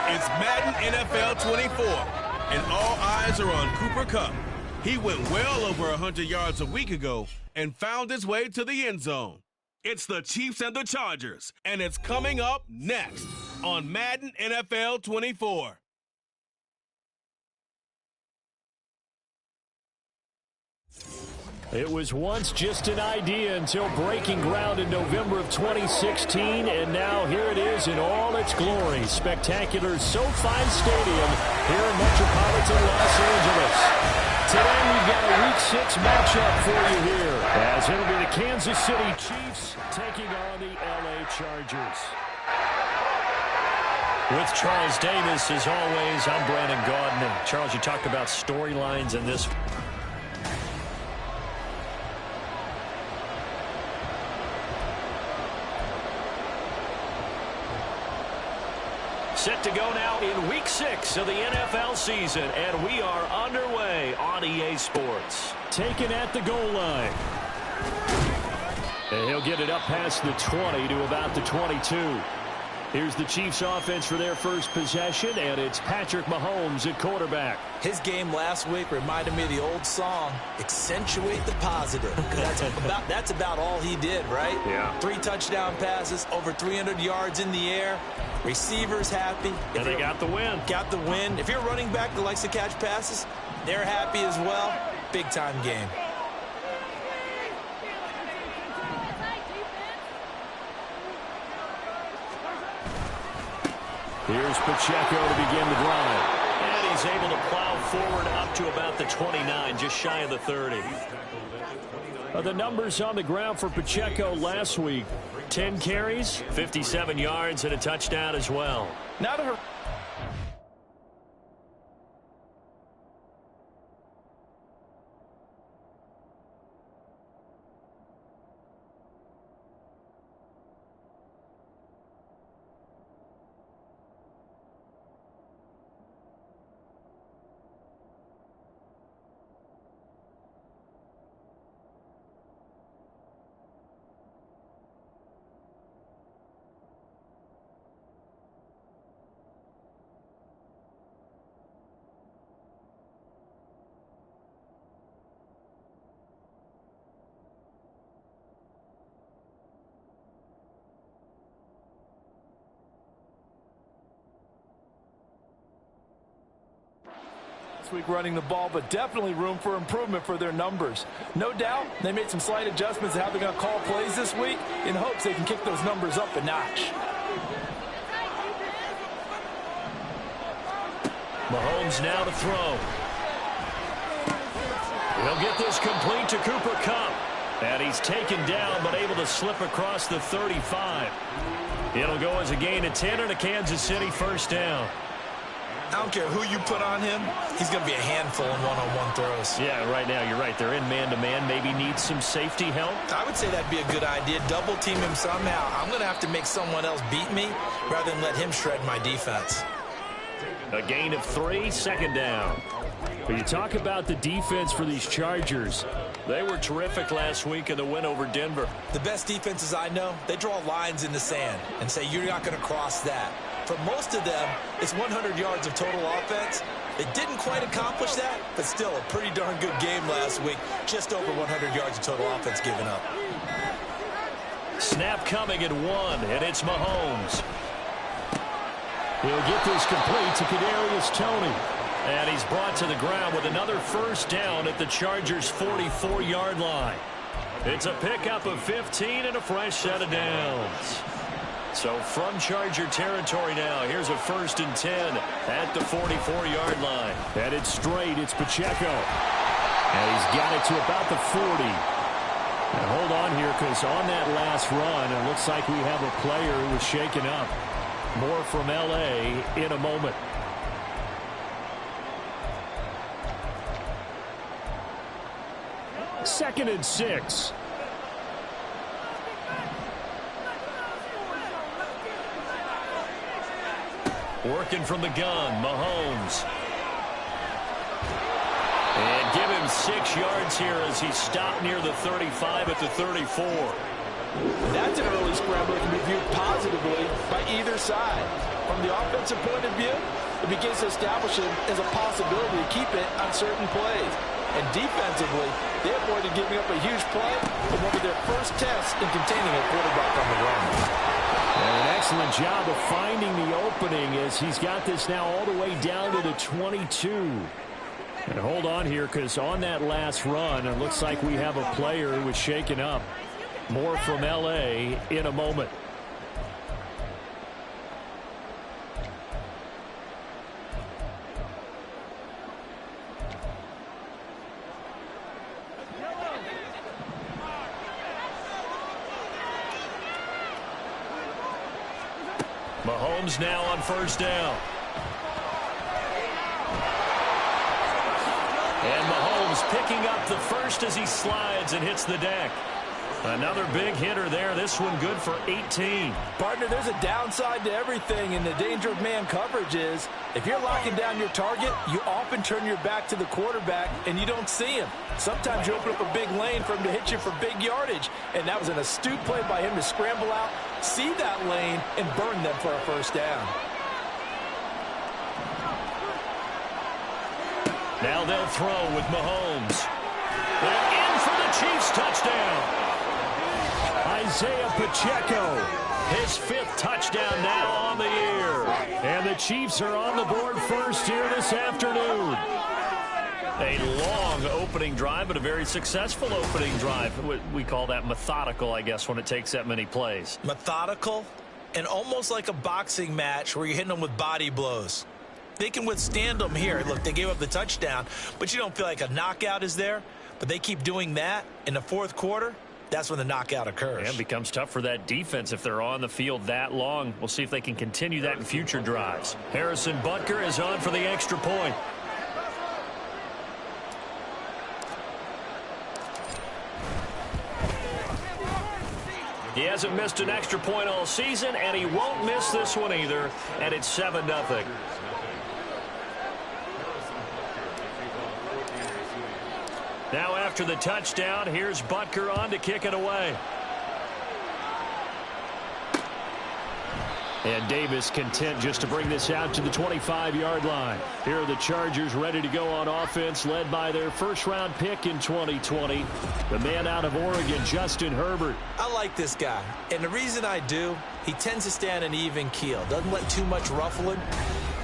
It's Madden NFL 24, and all eyes are on Cooper Kupp. He went well over 100 yards a week ago and found his way to the end zone. It's the Chiefs and the Chargers, and it's coming up next on Madden NFL 24. It was once just an idea until breaking ground in November of 2016, and now here it is in all its glory. Spectacular SoFi Stadium here in metropolitan Los Angeles. Today we've got a Week 6 matchup for you here, as it'll be the Kansas City Chiefs taking on the LA Chargers. With Charles Davis, as always, I'm Brandon Gaudin. And Charles, you talked about storylines in this. Set to go now in Week 6 of the NFL season, and we are underway on EA Sports. Taken at the goal line. And he'll get it up past the 20 to about the 22. Here's the Chiefs offense for their first possession, and it's Patrick Mahomes at quarterback. His game last week reminded me of the old song, accentuate the positive. That's about all he did, right? Yeah. 3 touchdown passes, over 300 yards in the air. Receivers happy. And they got the win. Got the win. If you're a running back that likes to catch passes, they're happy as well. Big-time game. Here's Pacheco to begin the drive. And he's able to plow forward up to about the 29, just shy of the 30. The numbers on the ground for Pacheco last week. 10 carries, 57 yards, and a touchdown as well. Not a... last week running the ball, but definitely room for improvement for their numbers. No doubt, they made some slight adjustments to how they're going to call plays this week in hopes they can kick those numbers up a notch. Mahomes now to throw. He'll get this complete to Cooper Kupp. And he's taken down, but able to slip across the 35. It'll go as a gain of 10 and a Kansas City first down. I don't care who you put on him. He's going to be a handful in one-on-one throws. Yeah, right now, you're right. They're in man-to-man. Maybe needs some safety help. I would say that'd be a good idea. Double team him somehow. I'm going to have to make someone else beat me rather than let him shred my defense. A gain of 3, second down. But you talk about the defense for these Chargers. They were terrific last week in the win over Denver. The best defenses I know, they draw lines in the sand and say you're not going to cross that. For most of them, it's 100 yards of total offense. They didn't quite accomplish that, but still a pretty darn good game last week. Just over 100 yards of total offense given up. Snap coming at 1, and it's Mahomes. He'll get this complete to Kadarius Toney. And he's brought to the ground with another first down at the Chargers' 44-yard line. It's a pickup of 15 and a fresh set of downs. So from Charger territory now, here's a 1st and 10 at the 44-yard line. Headed straight, it's Pacheco. And he's got it to about the 40. And hold on here, because on that last run, it looks like we have a player who was shaken up. More from L.A. in a moment. Second and 6. Working from the gun, Mahomes. And give him 6 yards here as he stopped near the 35 at the 34. That's an early scramble that can be viewed positively by either side. From the offensive point of view, it begins to establish it as a possibility to keep it on certain plays. And defensively, they avoided giving up a huge play in one of their first tests in containing a quarterback on the run. And an excellent job of finding the opening as he's got this now all the way down to the 22. And hold on here, because on that last run, it looks like we have a player who was shaken up. More from L.A. in a moment. Mahomes now on first down. And Mahomes picking up the first as he slides and hits the deck. Another big hitter there. This one good for 18. Partner, there's a downside to everything, and the danger of man coverage is if you're locking down your target, you often turn your back to the quarterback and you don't see him. Sometimes you open up a big lane for him to hit you for big yardage, and that was an astute play by him to scramble out, see that lane, and burn them for a first down. Now they'll throw with Mahomes. And in for the Chiefs touchdown. Isaiah Pacheco, his 5th touchdown now on the year. And the Chiefs are on the board first here this afternoon. A long opening drive, but a very successful opening drive. We call that methodical, I guess, when it takes that many plays. Methodical and almost like a boxing match where you're hitting them with body blows. They can withstand them here. Look, they gave up the touchdown, but you don't feel like a knockout is there. But they keep doing that in the 4th quarter. That's when the knockout occurs. And it becomes tough for that defense if they're on the field that long. We'll see if they can continue that in future drives. Harrison Butker is on for the extra point. He hasn't missed an extra point all season, and he won't miss this one either. And it's 7-0. Now after the touchdown, here's Butker on to kick it away. And Davis content just to bring this out to the 25-yard line. Here are the Chargers ready to go on offense, led by their first-round pick in 2020, the man out of Oregon, Justin Herbert. I like this guy, and the reason I do, he tends to stay on an even keel. Doesn't let too much ruffle him.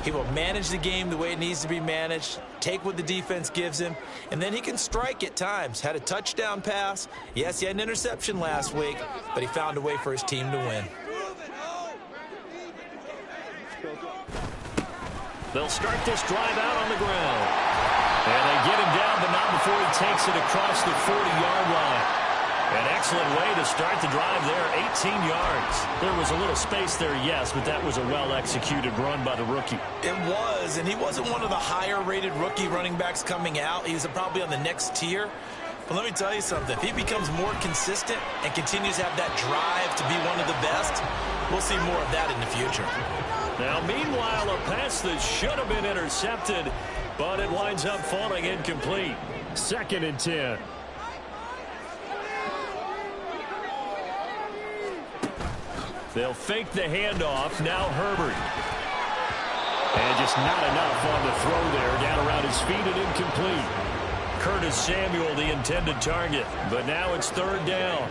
He will manage the game the way it needs to be managed, take what the defense gives him, and then he can strike at times. Had a touchdown pass. Yes, he had an interception last week, but he found a way for his team to win. They'll start this drive out on the ground. And they get him down, but not before he takes it across the 40-yard line. An excellent way to start the drive there, 18 yards. There was a little space there, yes, but that was a well-executed run by the rookie. It was, and he wasn't one of the higher-rated rookie running backs coming out. He was probably on the next tier. But let me tell you something. If he becomes more consistent and continues to have that drive to be one of the best, we'll see more of that in the future. Now, meanwhile, a pass that should have been intercepted, but it winds up falling incomplete. 2nd and 10. They'll fake the handoff. Now Herbert. And just not enough on the throw there. Down around his feet and incomplete. Curtis Samuel, the intended target. But now it's 3rd down.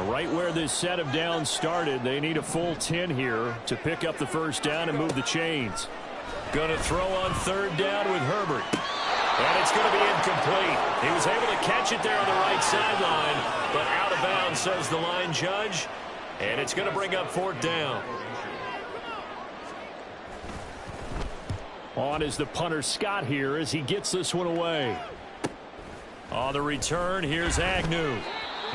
Right where this set of downs started, they need a full 10 here to pick up the 1st down and move the chains. Going to throw on 3rd down with Herbert. And it's going to be incomplete. He was able to catch it there on the right sideline, but out of bounds, says the line judge. And it's going to bring up 4th down. On is the punter Scott here as he gets this one away. On the return, here's Agnew.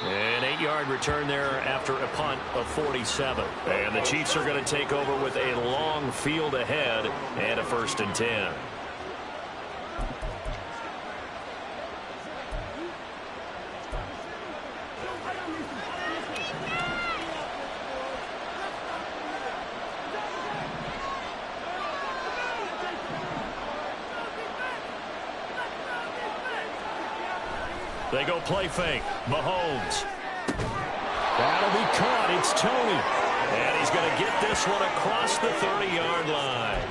An 8-yard return there after a punt of 47. And the Chiefs are going to take over with a long field ahead and a 1st and 10. They go play fake. Mahomes. That'll be caught. It's Tony. And he's going to get this one across the 30-yard line.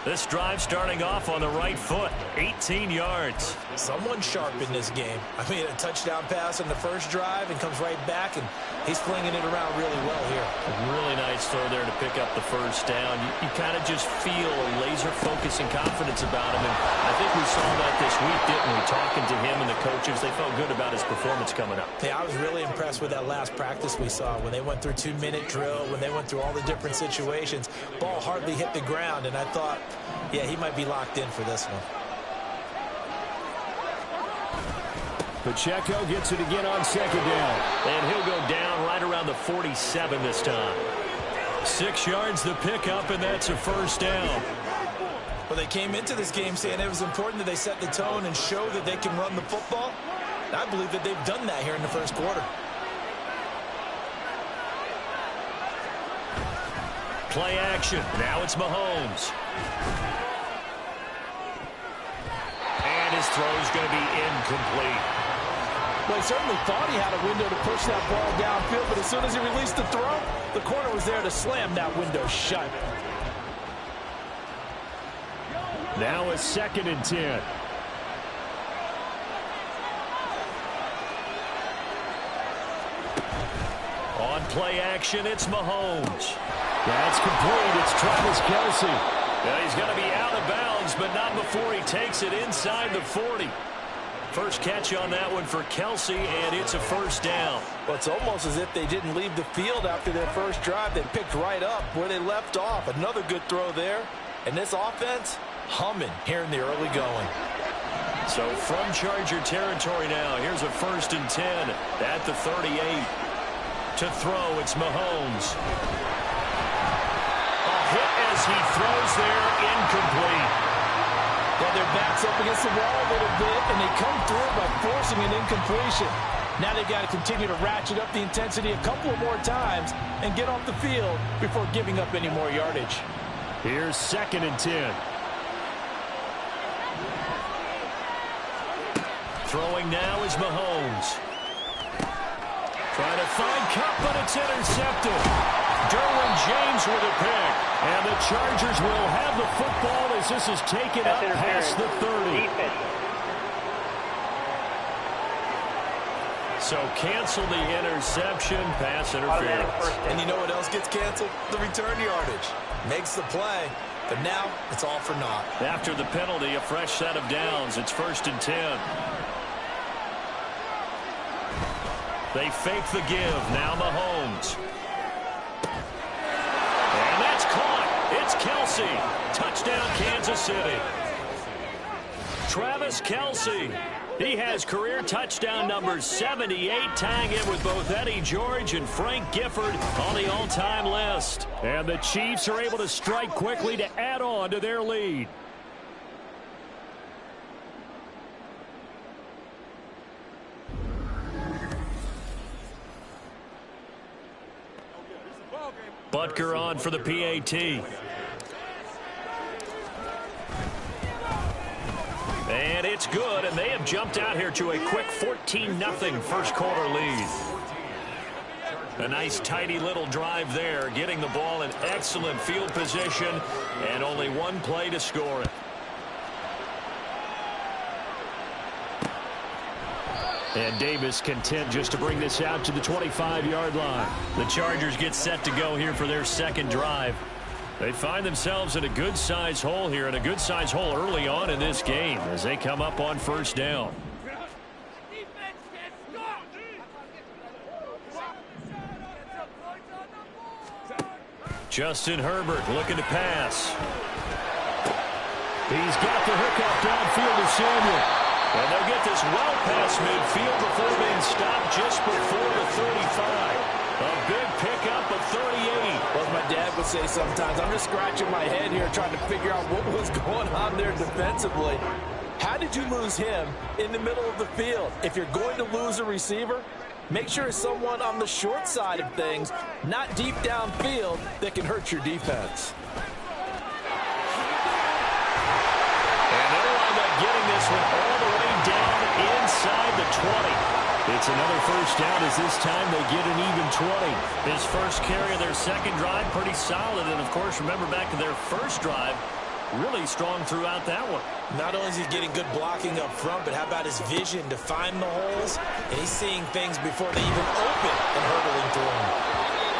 This drive starting off on the right foot. 18 yards. Someone sharp in this game. I mean, a touchdown pass on the first drive and comes right back, and he's flinging it around really well here. A really nice throw there to pick up the 1st down. You kind of just feel a laser focus and confidence about him, and I think we saw that this week, didn't we? Talking to him and the coaches, they felt good about his performance coming up. Yeah, I was really impressed with that last practice we saw when they went through 2-minute drill, when they went through all the different situations. Ball hardly hit the ground, and I thought, yeah, he might be locked in for this one. Pacheco gets it again on 2nd down. And he'll go down right around the 47 this time. 6 yards the pickup, and that's a 1st down. Well, they came into this game saying it was important that they set the tone and show that they can run the football. And I believe that they've done that here in the 1st quarter. Play action. Now it's Mahomes. And his throw is going to be incomplete. Well, he certainly thought he had a window to push that ball downfield, but as soon as he released the throw, the corner was there to slam that window shut. Now it's 2nd and 10. On play action, it's Mahomes. That's complete. It's Travis Kelce. Now he's going to be out of bounds, but not before he takes it inside the 40. First catch on that one for Kelce, and it's a 1st down. Well, it's almost as if they didn't leave the field after their first drive. They picked right up where they left off. Another good throw there. And this offense, humming here in the early going. So from Charger territory now, here's a 1st and 10 at the 38. To throw, it's Mahomes. A hit as he throws there, incomplete. Well, their back's up against the wall a little bit, and they come through by forcing an incompletion. Now they've got to continue to ratchet up the intensity a couple of more times and get off the field before giving up any more yardage. Here's 2nd and 10. Throwing now is Mahomes. Trying to find Cup, but it's intercepted. Derwin James with a pick. And the Chargers will have the football as this is taken up past the 30. So cancel the interception, pass interference. And you know what else gets canceled? The return yardage. Makes the play, but now it's all for naught. After the penalty, a fresh set of downs. It's 1st and 10. They fake the give. Now Mahomes. And that's caught. It's Kelsey. Touchdown, Kansas City. Travis Kelsey. He has career touchdown number 78, tying it with both Eddie George and Frank Gifford on the all-time list. And the Chiefs are able to strike quickly to add on to their lead. Butker on for the PAT. And it's good, and they have jumped out here to a quick 14-0 first quarter lead. A nice, tidy little drive there, getting the ball in excellent field position, and only one play to score it. And Davis content just to bring this out to the 25-yard line. The Chargers get set to go here for their second drive. They find themselves in a good-sized hole here, and a good-sized hole early on in this game as they come up on first down. Justin Herbert looking to pass. He's got the hookup downfield to Samuel. And they'll get this well past midfield before being stopped just before the 35. A big pickup of 38. Well, as my dad would say sometimes, I'm just scratching my head here trying to figure out what was going on there defensively. How did you lose him in the middle of the field? If you're going to lose a receiver, make sure it's someone on the short side of things, not deep downfield, that can hurt your defense. And they'll wind up getting this one all the way down inside the 20. It's another first down as this time they get an even 20. His first carry of their second drive, pretty solid. And, of course, remember back to their first drive, really strong throughout that one. Not only is he getting good blocking up front, but how about his vision to find the holes? And he's seeing things before they even open and hurdling through them.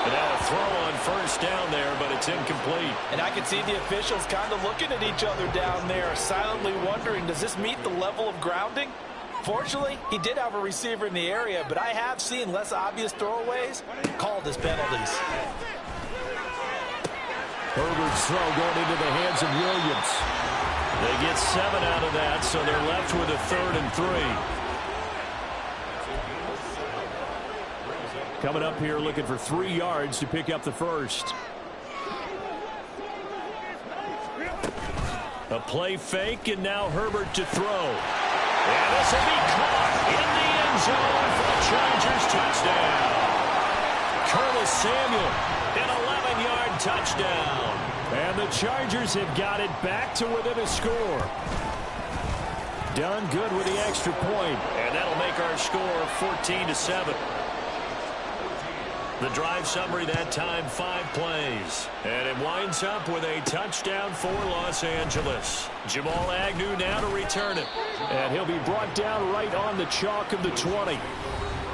And now a throw on first down there, but it's incomplete. And I can see the officials kind of looking at each other down there, silently wondering, does this meet the level of grounding? Fortunately, he did have a receiver in the area, but I have seen less obvious throwaways called as penalties. Herbert's throw going into the hands of Williams. They get 7 out of that, so they're left with a 3rd and 3. Coming up here looking for 3 yards to pick up the first. A play fake, and now Herbert to throw. And this will be caught in the end zone for the Chargers touchdown. Curtis Samuel, an 11-yard touchdown. And the Chargers have got it back to within a score. Done good with the extra point, and that'll make our score 14-7. The drive summary that time, 5 plays. And it winds up with a touchdown for Los Angeles. Jamal Agnew now to return it. And he'll be brought down right on the chalk of the 20.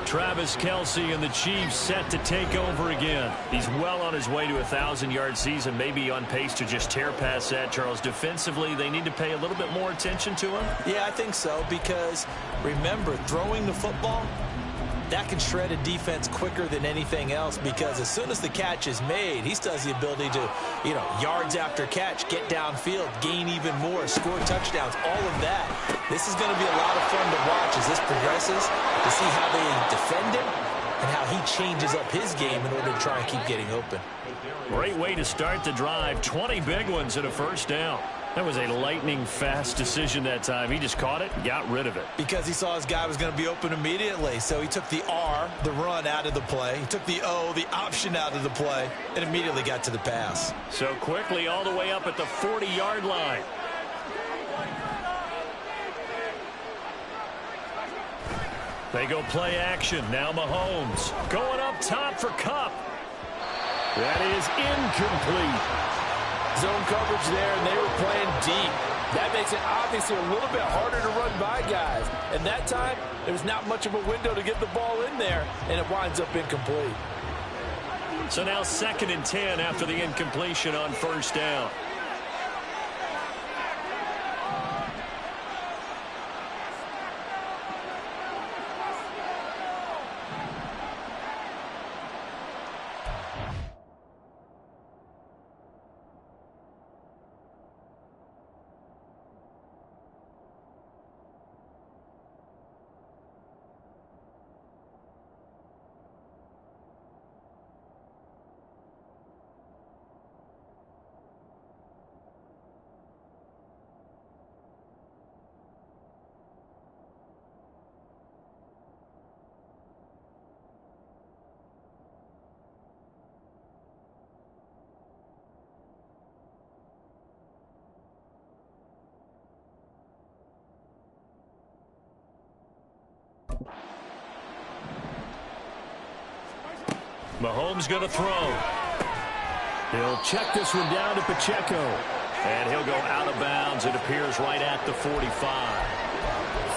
Travis Kelsey and the Chiefs set to take over again. He's well on his way to a 1,000-yard season, maybe on pace to just tear past that, Charles. Defensively, they need to pay a little bit more attention to him. Yeah, I think so, because remember, throwing the football, that can shred a defense quicker than anything else, because as soon as the catch is made, he still has the ability to, yards after catch, get downfield, gain even more, score touchdowns, all of that. This is going to be a lot of fun to watch as this progresses, to see how they defend him and how he changes up his game in order to try and keep getting open. Great way to start the drive. 20 big ones and a first down. That was a lightning-fast decision that time. He just caught it and got rid of it. Because he saw his guy was going to be open immediately. So he took the R, the run, out of the play. He took the O, the option, out of the play, and immediately got to the pass. So quickly all the way up at the 40-yard line. They go play action. Now Mahomes going up top for Kupp. That is incomplete. Zone coverage there, and they were playing deep. That makes it obviously a little bit harder to run by guys. And that time, there was not much of a window to get the ball in there, and it winds up incomplete. So now 2nd and 10 after the incompletion on first down. Mahomes going to throw. He'll check this one down to Pacheco. And he'll go out of bounds. It appears right at the 45.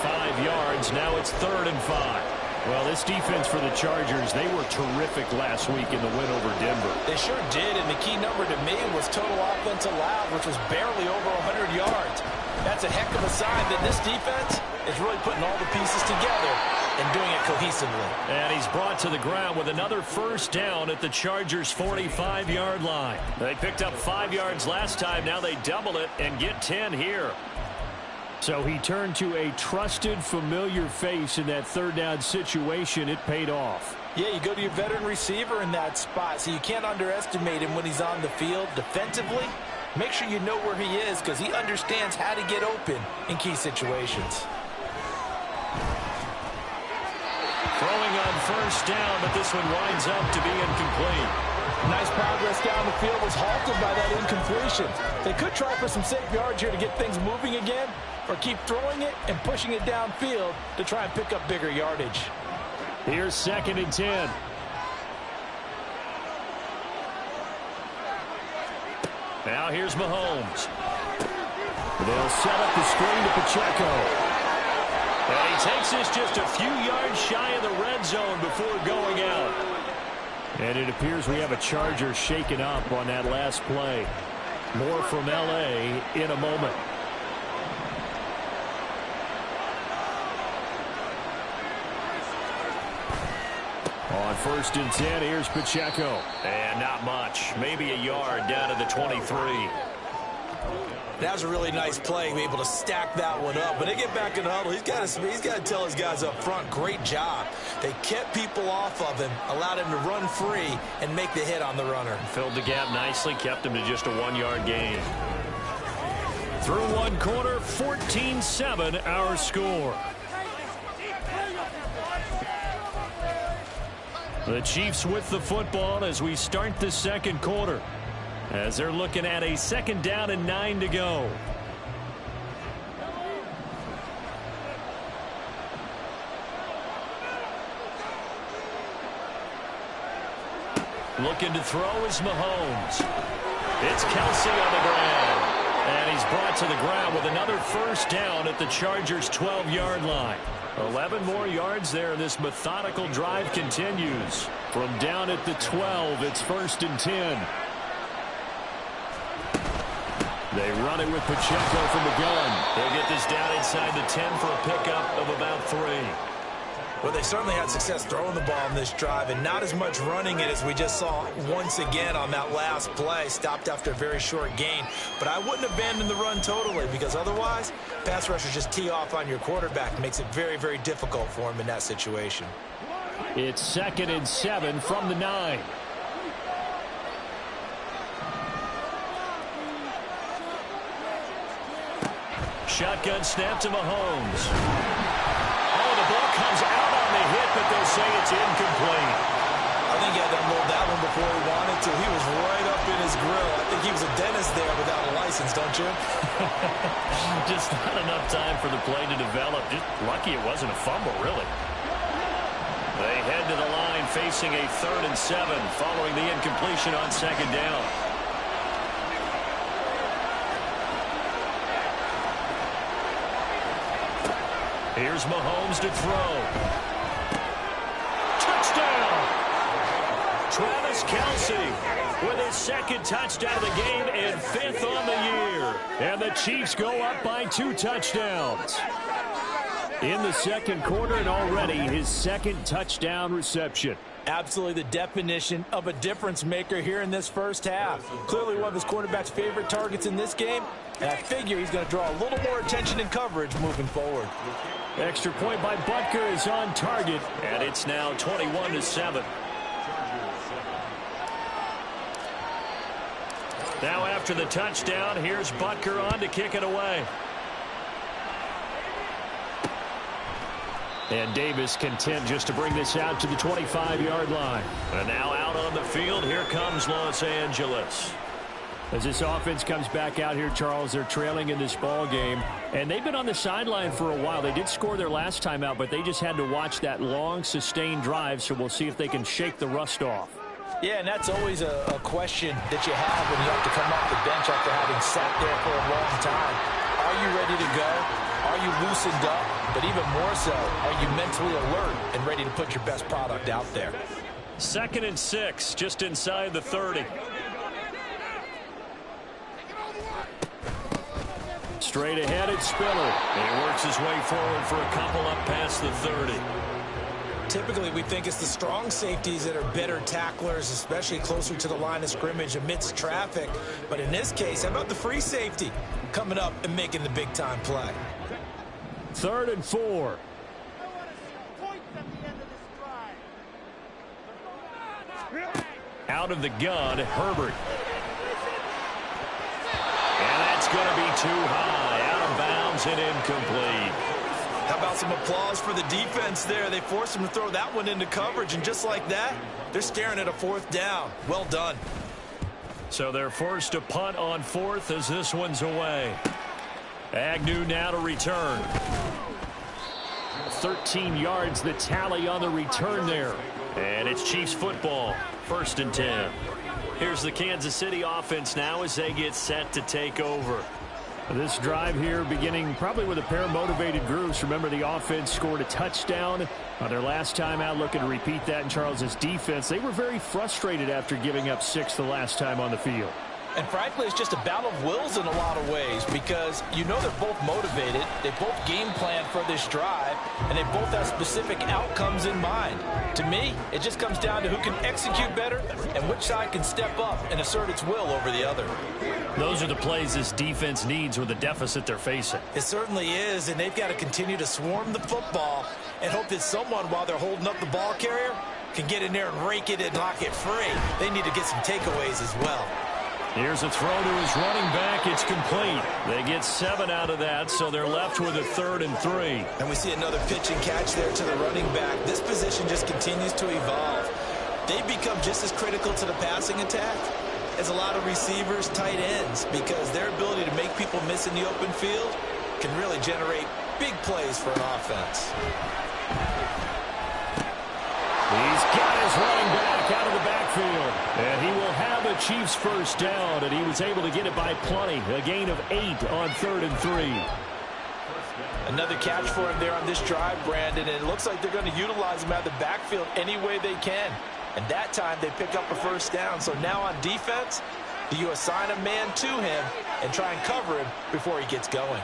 5 yards. Now it's 3rd and 5. Well, this defense for the Chargers, they were terrific last week in the win over Denver. They sure did, and the key number to me was total offense allowed, which was barely over 100 yards. That's a heck of a sign that this defense is really putting all the pieces together and doing it cohesively. And he's brought to the ground with another first down at the Chargers' 45-yard line. They picked up 5 yards last time. Now they double it and get 10 here. So he turned to a trusted, familiar face in that 3rd down situation. It paid off. Yeah, you go to your veteran receiver in that spot, so you can't underestimate him when he's on the field defensively. Make sure you know where he is because he understands how to get open in key situations. Throwing on first down, but this one winds up to be incomplete. Nice progress down the field was halted by that incompletion. They could try for some safe yards here to get things moving again, or keep throwing it and pushing it downfield to try and pick up bigger yardage. Here's 2nd and 10. Now here's Mahomes. They'll set up the screen to Pacheco. And he takes this just a few yards shy of the red zone before going out. And it appears we have a Charger shaken up on that last play. More from L.A. in a moment. On 1st and 10, here's Pacheco. And not much. Maybe a yard down to the 23. That was a really nice play, be able to stack that one up. When they get back in the huddle, he's got to tell his guys up front, great job. They kept people off of him, allowed him to run free, and make the hit on the runner. Filled the gap nicely, kept him to just a 1-yard gain. Through 1 quarter, 14-7 our score. The Chiefs with the football as we start the 2nd quarter. As they're looking at a 2nd down and 9 to go. Looking to throw is Mahomes. It's Kelsey on the ground. And he's brought to the ground with another first down at the Chargers' 12-yard line. 11 more yards there. This methodical drive continues. From down at the 12, it's 1st and 10. They run it with Pacheco from the gun. They'll get this down inside the 10 for a pickup of about 3. Well, they certainly had success throwing the ball in this drive and not as much running it as we just saw once again on that last play. Stopped after a very short gain. But I wouldn't abandon the run totally because otherwise, pass rushers just tee off on your quarterback. It makes it very, very difficult for him in that situation. It's 2nd and 7 from the 9. Shotgun snap to Mahomes. Oh, the ball comes out on the hit, but they'll say it's incomplete. I think he had to unload that one before he wanted to. He was right up in his grill. I think he was a dentist there without a license, don't you? Just not enough time for the play to develop. Just lucky it wasn't a fumble, really. They head to the line facing a 3rd and 7 following the incompletion on 2nd down. Here's Mahomes to throw. Touchdown! Travis Kelsey with his 2nd touchdown of the game and 5th on the year. And the Chiefs go up by 2 touchdowns. In the 2nd quarter and already his 2nd touchdown reception. Absolutely the definition of a difference maker here in this first half. Clearly one of his quarterback's favorite targets in this game. And I figure he's going to draw a little more attention and coverage moving forward. Extra point by Butker is on target. And it's now 21-7. Now after the touchdown, here's Butker on to kick it away. And Davis content just to bring this out to the 25-yard line. And now out on the field, here comes Los Angeles. As this offense comes back out here, Charles, they're trailing in this ball game, and they've been on the sideline for a while. They did score their last time out, but they just had to watch that long, sustained drive, so we'll see if they can shake the rust off. Yeah, and that's always a question that you have when you have to come off the bench after having sat there for a long time. Are you ready to go? Are you loosened up? But even more so, are you mentally alert and ready to put your best product out there? 2nd and 6, just inside the 30. Straight ahead, it's Spiller. And he works his way forward for a couple up past the 30. Typically, we think it's the strong safeties that are better tacklers, especially closer to the line of scrimmage amidst traffic. But in this case, how about the free safety coming up and making the big-time play? 3rd and 4. Out of the gun, Herbert. And that's going to be too high. Out of bounds and incomplete. How about some applause for the defense there? They forced him to throw that one into coverage, and just like that, they're staring at a 4th down. Well done. So they're forced to punt on 4th as this one's away. Agnew now to return. 13 yards, the tally on the return there. And it's Chiefs football, 1st and 10. Here's the Kansas City offense now as they get set to take over. This drive here beginning probably with a pair of motivated groups. Remember, the offense scored a touchdown on their last time out, looking to repeat that in Charles's defense. They were very frustrated after giving up 6 the last time on the field. And frankly, it's just a battle of wills in a lot of ways because you know they're both motivated. They both game plan for this drive, and they both have specific outcomes in mind. To me, it just comes down to who can execute better and which side can step up and assert its will over the other. Those are the plays this defense needs with the deficit they're facing. It certainly is, and they've got to continue to swarm the football and hope that someone, while they're holding up the ball carrier, can get in there and rake it and knock it free. They need to get some takeaways as well. Here's a throw to his running back. It's complete. They get 7 out of that, so they're left with a 3rd and 3. And we see another pitch and catch there to the running back. This position just continues to evolve. They've become just as critical to the passing attack as a lot of receivers, tight ends, because their ability to make people miss in the open field can really generate big plays for an offense. He's got his running back out of the backfield. And he will have a Chiefs 1st down, and he was able to get it by plenty. A gain of 8 on 3rd and 3. Another catch for him there on this drive, Brandon, and it looks like they're going to utilize him out of the backfield any way they can. And that time they pick up a 1st down. So now on defense, do you assign a man to him and try and cover him before he gets going?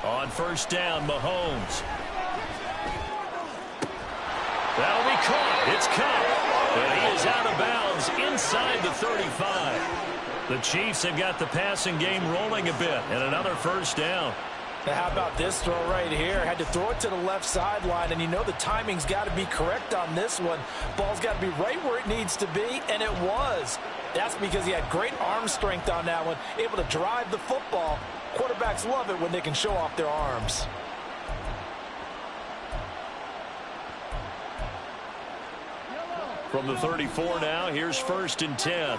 On 1st down, Mahomes. That'll be caught. It's caught. And he is out of bounds inside the 35. The Chiefs have got the passing game rolling a bit, and another 1st down. Now how about this throw right here? Had to throw it to the left sideline, and you know the timing's got to be correct on this one. Ball's got to be right where it needs to be, and it was. That's because he had great arm strength on that one, able to drive the football. Quarterbacks love it when they can show off their arms. From the 34 now, here's 1st and 10.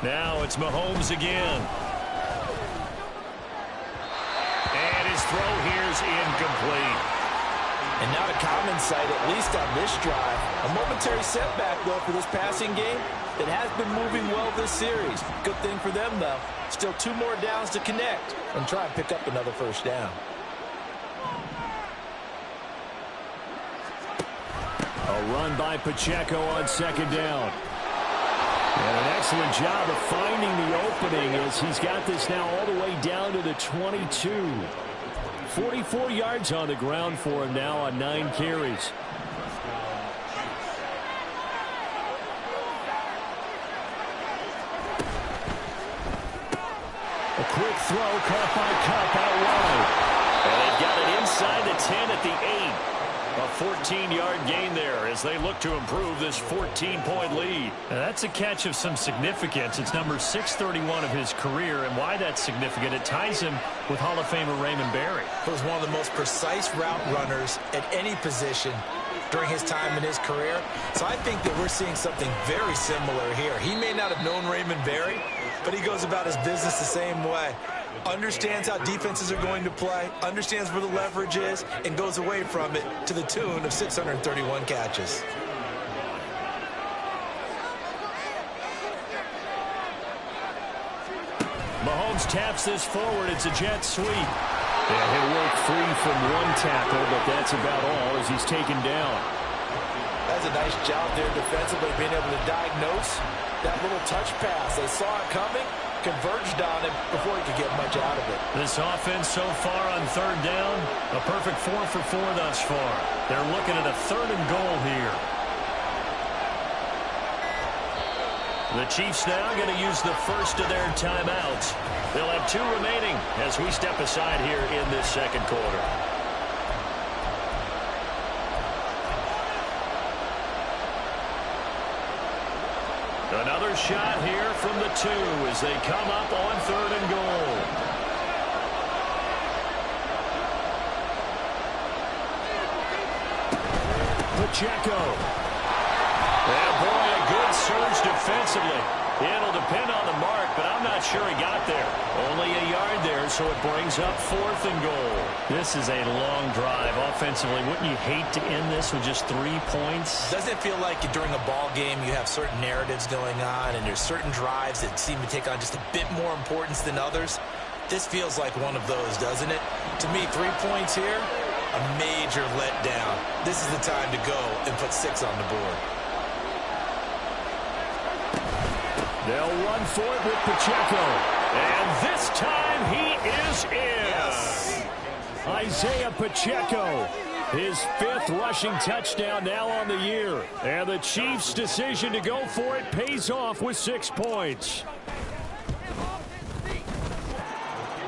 Now it's Mahomes again. And his throw here's incomplete. And not a common sight, at least on this drive. A momentary setback, though, for this passing game that has been moving well this series. Good thing for them, though. Still 2 more downs to connect and try and pick up another 1st down. A run by Pacheco on 2nd down. And an excellent job of finding the opening as he's got this now all the way down to the 22. 44 yards on the ground for him now on 9 carries. A quick throw caught by Kupp out wide. And they've got it inside the 10 at the 8. A 14-yard gain there as they look to improve this 14-point lead. Now that's a catch of some significance. It's number 631 of his career, and why that's significant, it ties him with Hall of Famer Raymond Berry. He was one of the most precise route runners at any position during his time in his career. So I think that we're seeing something very similar here. He may not have known Raymond Berry, but he goes about his business the same way. Understands how defenses are going to play, understands where the leverage is, and goes away from it to the tune of 631 catches. Mahomes taps this forward. It's a jet sweep. And he'll work free from one tackle, but that's about all as he's taken down. That's a nice job there defensively, being able to diagnose that little touch pass. They saw it coming, converged on him before he could get much out of it. This offense so far on third down, a perfect 4 for 4 thus far. They're looking at a 3rd and goal here. The Chiefs now going to use the first of their timeouts. They'll have 2 remaining as we step aside here in this second quarter. Another shot here from the 2 as they come up on 3rd and goal. Pacheco. Yeah, boy, a good surge defensively. It'll depend on the mark, but I'm not sure he got there. Only a yard there, so it brings up 4th and goal. This is a long drive offensively. Wouldn't you hate to end this with just 3 points? Doesn't it feel like during a ball game you have certain narratives going on and there's certain drives that seem to take on just a bit more importance than others? This feels like one of those, doesn't it? To me, 3 points here, a major letdown. This is the time to go and put 6 on the board. They'll run for it with Pacheco. And this time he is in. Yes. Isaiah Pacheco, his 5th rushing touchdown now on the year. And the Chiefs' decision to go for it pays off with 6 points.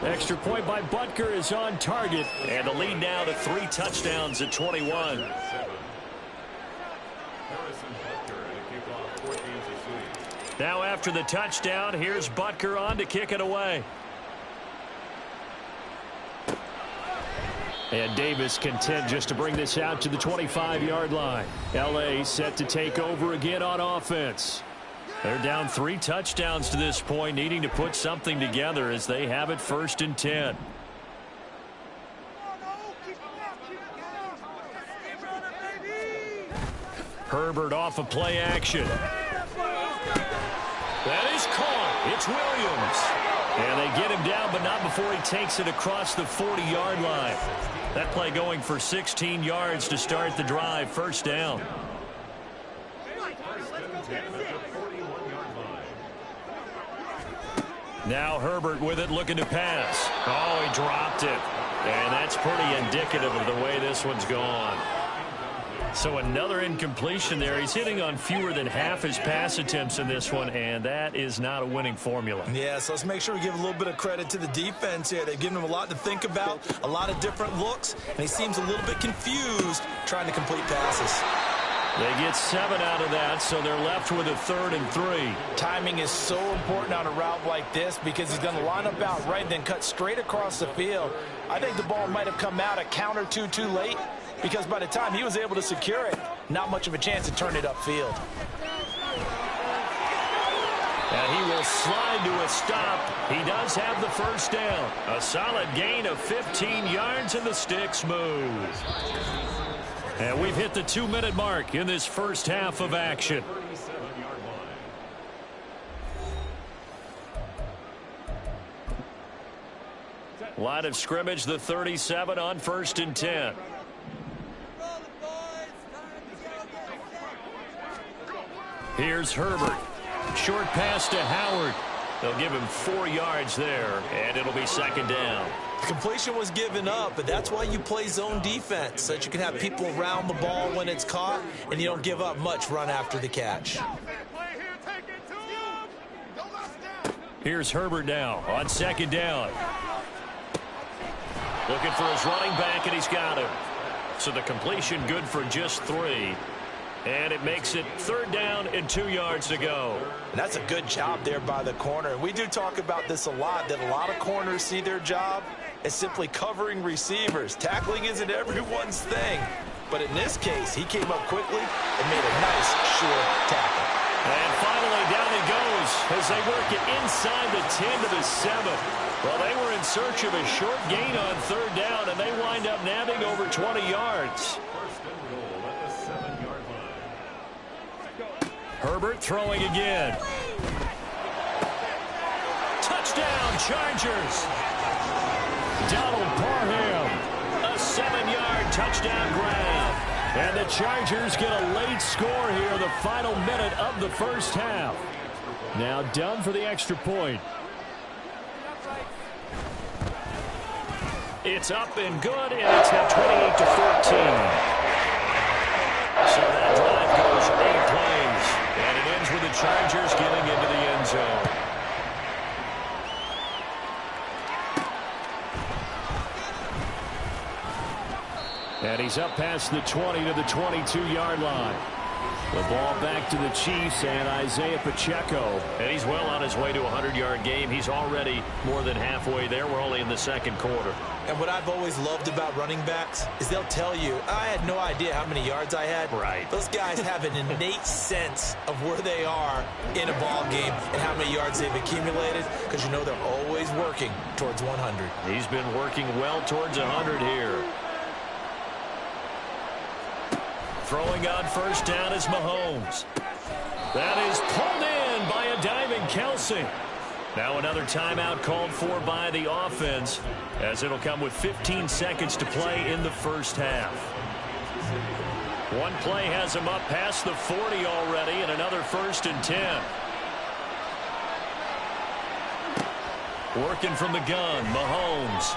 Extra point by Butker is on target. And the lead now to 3 touchdowns at 21. Now after the touchdown, here's Butker on to kick it away. And Davis content just to bring this out to the 25-yard line. L.A. set to take over again on offense. They're down 3 touchdowns to this point, needing to put something together as they have it 1st and 10. Herbert off of play action. That is caught. It's Williams. And they get him down, but not before he takes it across the 40-yard line. That play going for 16 yards to start the drive. 1st down. Now Herbert with it, looking to pass. Oh, he dropped it. And that's pretty indicative of the way this one's gone. So another incompletion there. He's hitting on fewer than half his pass attempts in this one, and that is not a winning formula. Yeah, so let's make sure we give a little bit of credit to the defense here. They've given him a lot to think about, a lot of different looks, and he seems a little bit confused trying to complete passes. They get 7 out of that, so they're left with a 3rd and 3. Timing is so important on a route like this because he's going to line up out right, then cut straight across the field. I think the ball might have come out a count or two too late, because by the time he was able to secure it, not much of a chance to turn it upfield. And he will slide to a stop. He does have the 1st down. A solid gain of 15 yards, and the sticks move. And we've hit the 2-minute mark in this first half of action. Line of scrimmage, the 37 on 1st and 10. Here's Herbert. Short pass to Howard. They'll give him 4 yards there, and it'll be 2nd down. The completion was given up, but that's why you play zone defense, so that you can have people around the ball when it's caught, and you don't give up much run after the catch. Here's Herbert now on 2nd down. Looking for his running back, and he's got him. So the completion good for just 3. And it makes it 3rd down and 2 yards to go. And that's a good job there by the corner. We do talk about this a lot, that a lot of corners see their job as simply covering receivers. Tackling isn't everyone's thing. But in this case, he came up quickly and made a nice, short tackle. And finally, down he goes as they work it inside the 10 to the 7. Well, they were in search of a short gain on third down, and they wind up nabbing over 20 yards. Herbert throwing again. Touchdown, Chargers. Donald Parham, a 7-yard touchdown grab. And the Chargers get a late score here, the final minute of the first half. Now done for the extra point. It's up and good, and it's now 28-14. So that drive goes 8 plays, and it ends with the Chargers getting into the end zone. And he's up past the 20 to the 22-yard line. The ball back to the Chiefs and Isaiah Pacheco. And he's well on his way to a 100-yard game. He's already more than halfway there. We're only in the second quarter. And what I've always loved about running backs is they'll tell you, I had no idea how many yards I had. Right. Those guys have an innate sense of where they are in a ball game and how many yards they've accumulated, because you know they're always working towards 100. He's been working well towards 100 here. Throwing on first down is Mahomes. That is pulled in by a diving Kelsey. Now another timeout called for by the offense, as it'll come with 15 seconds to play in the first half. One play has him up past the 40 already, and another 1st and 10. Working from the gun, Mahomes.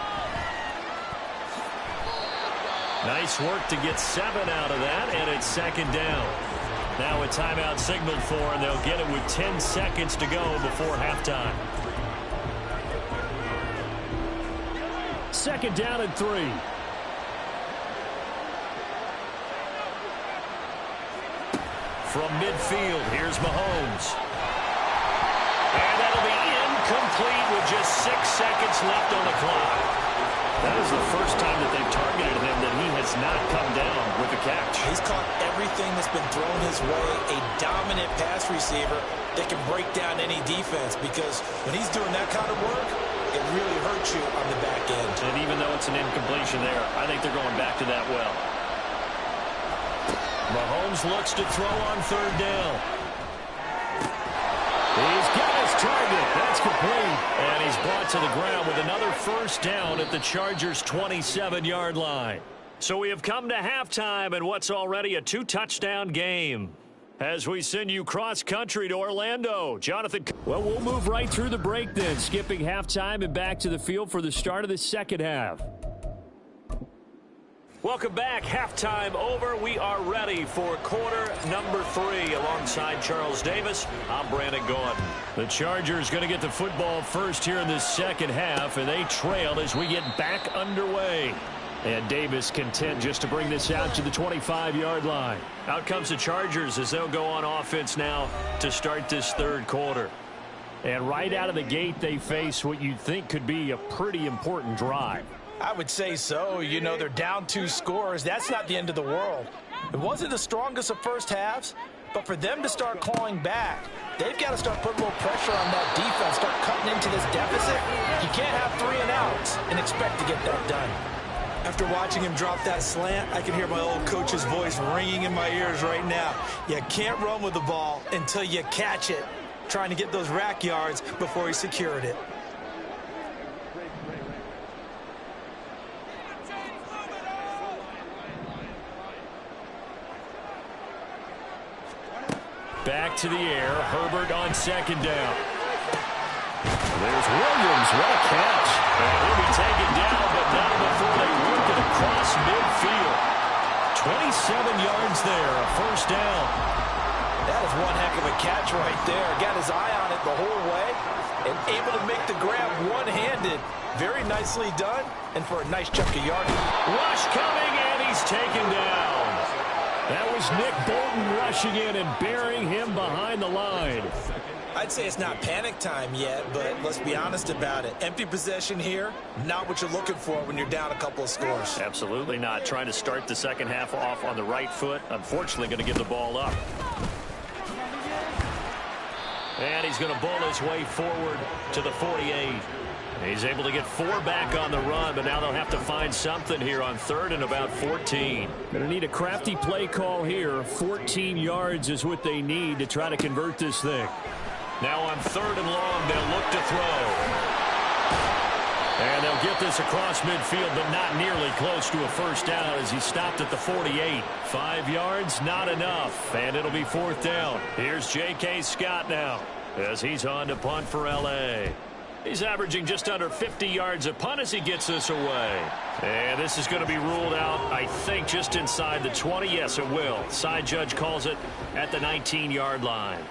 Nice work to get 7 out of that, and it's 2nd down. Now a timeout signaled for, and they'll get it with 10 seconds to go before halftime. 2nd down and 3. From midfield, here's Mahomes. And that'll be incomplete with just 6 seconds left on the clock. That is the first time that they've targeted him that he has not come down with a catch. He's caught everything that's been thrown his way, a dominant pass receiver that can break down any defense, because when he's doing that kind of work, it really hurts you on the back end. And even though it's an incompletion there, I think they're going back to that well. Mahomes looks to throw on 3rd down. He's got his target. That's complete. And he's brought to the ground with another 1st down at the Chargers' 27-yard line. So we have come to halftime in what's already a 2-touchdown game. As we send you cross-country to Orlando, Jonathan. Well, we'll move right through the break then, skipping halftime and back to the field for the start of the second half. Welcome back. Halftime over. We are ready for quarter number 3. Alongside Charles Davis, I'm Brandon Gordon. The Chargers going to get the football first here in this second half, and they trail as we get back underway. And Davis content just to bring this out to the 25-yard line. Out comes the Chargers as they'll go on offense now to start this 3rd quarter. And right out of the gate, they face what you'd think could be a pretty important drive. I would say so. You know, they're down 2 scores. That's not the end of the world. It wasn't the strongest of first halves, but for them to start clawing back, they've got to start putting a little pressure on that defense, start cutting into this deficit. You can't have 3 and outs and expect to get that done. After watching him drop that slant, I can hear my old coach's voice ringing in my ears right now. You can't run with the ball until you catch it, trying to get those rack yards before he secured it. Back to the air. Herbert on 2nd down. There's Williams. What a catch. And he'll be taken down, but not before they work it across midfield. 27 yards there. A 1st down. That is one heck of a catch right there. Got his eye on it the whole way and able to make the grab one-handed. Very nicely done, and for a nice chunk of yardage. Rush coming, and he's taken down. That was Nick Bolton rushing in and burying him behind the line. I'd say it's not panic time yet, but let's be honest about it. Empty possession here, not what you're looking for when you're down a couple of scores. Absolutely not. Trying to start the second half off on the right foot. Unfortunately, going to give the ball up. And he's going to bowl his way forward to the 48. He's able to get 4 back on the run, but now they'll have to find something here on 3rd and about 14. Going to need a crafty play call here. 14 yards is what they need to try to convert this thing. Now on 3rd and long, they'll look to throw. And they'll get this across midfield, but not nearly close to a first down as he stopped at the 48. 5 yards, not enough, and it'll be 4th down. Here's J.K. Scott now as he's on to punt for L.A. He's averaging just under 50 yards a punt as he gets this away. And this is going to be ruled out, I think, just inside the 20. Yes, it will. Side judge calls it at the 19-yard line.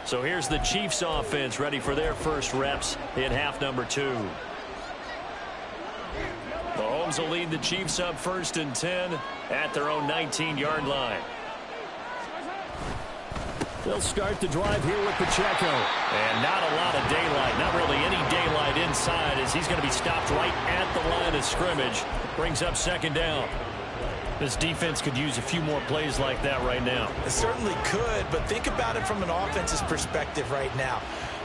So here's the Chiefs offense ready for their first reps in half number 2. Mahomes will lead the Chiefs up 1st and 10 at their own 19-yard line. They'll start the drive here with Pacheco. And not a lot of daylight, not really any daylight inside as he's going to be stopped right at the line of scrimmage. Brings up 2nd down. This defense could use a few more plays like that right now. It certainly could, but think about it from an offense's perspective right now.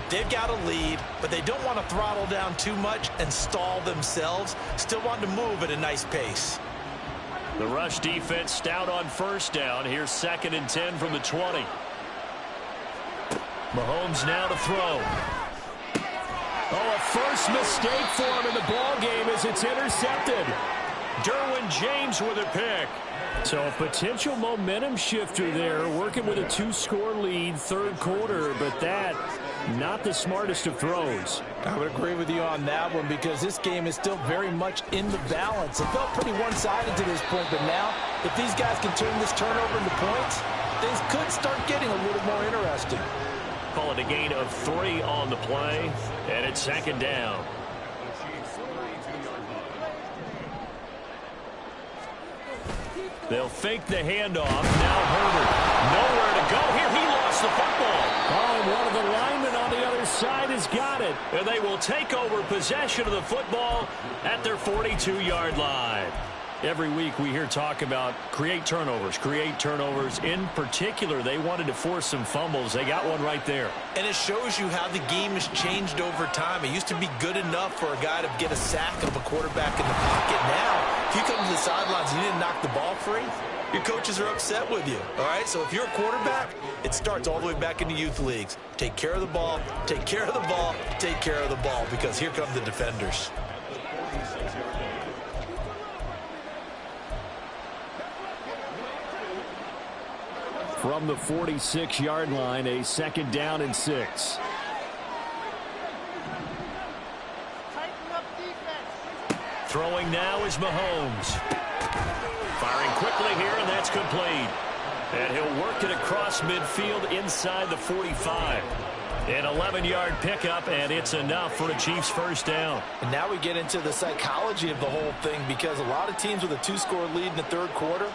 They've got a lead, but they don't want to throttle down too much and stall themselves. Still want to move at a nice pace. The rush defense stout on 1st down. Here's 2nd and 10 from the 20. Mahomes now to throw. Oh, a first mistake for him in the ball game as it's intercepted. Derwin James with a pick. So a potential momentum shifter there, working with a 2-score lead, 3rd quarter, but that not the smartest of throws. I would agree with you on that one because this game is still very much in the balance. It felt pretty one-sided to this point, but now if these guys can turn this turnover into points, things could start getting a little more interesting. Call it a gain of 3 on the play, and it's 2nd down. They'll fake the handoff. Now Herbert. Nowhere to go here. He lost the football. Oh, and one of the linemen on the other side has got it. And they will take over possession of the football at their 42-yard line. Every week we hear talk about create turnovers. In particular, they wanted to force some fumbles. They got one right there. And it shows you how the game has changed over time. It used to be good enough for a guy to get a sack of a quarterback in the pocket. Now, if you come to the sidelines and you didn't knock the ball free, your coaches are upset with you. All right, so if you're a quarterback, it starts all the way back into youth leagues. Take care of the ball, take care of the ball, take care of the ball, because here come the defenders. From the 46-yard line, a 2nd down and 6. Throwing now is Mahomes. Firing quickly here, and that's complete. And he'll work it across midfield inside the 45. An 11-yard pickup, and it's enough for a Chiefs first down. And now we get into the psychology of the whole thing because a lot of teams with a 2-score lead in the 3rd quarter,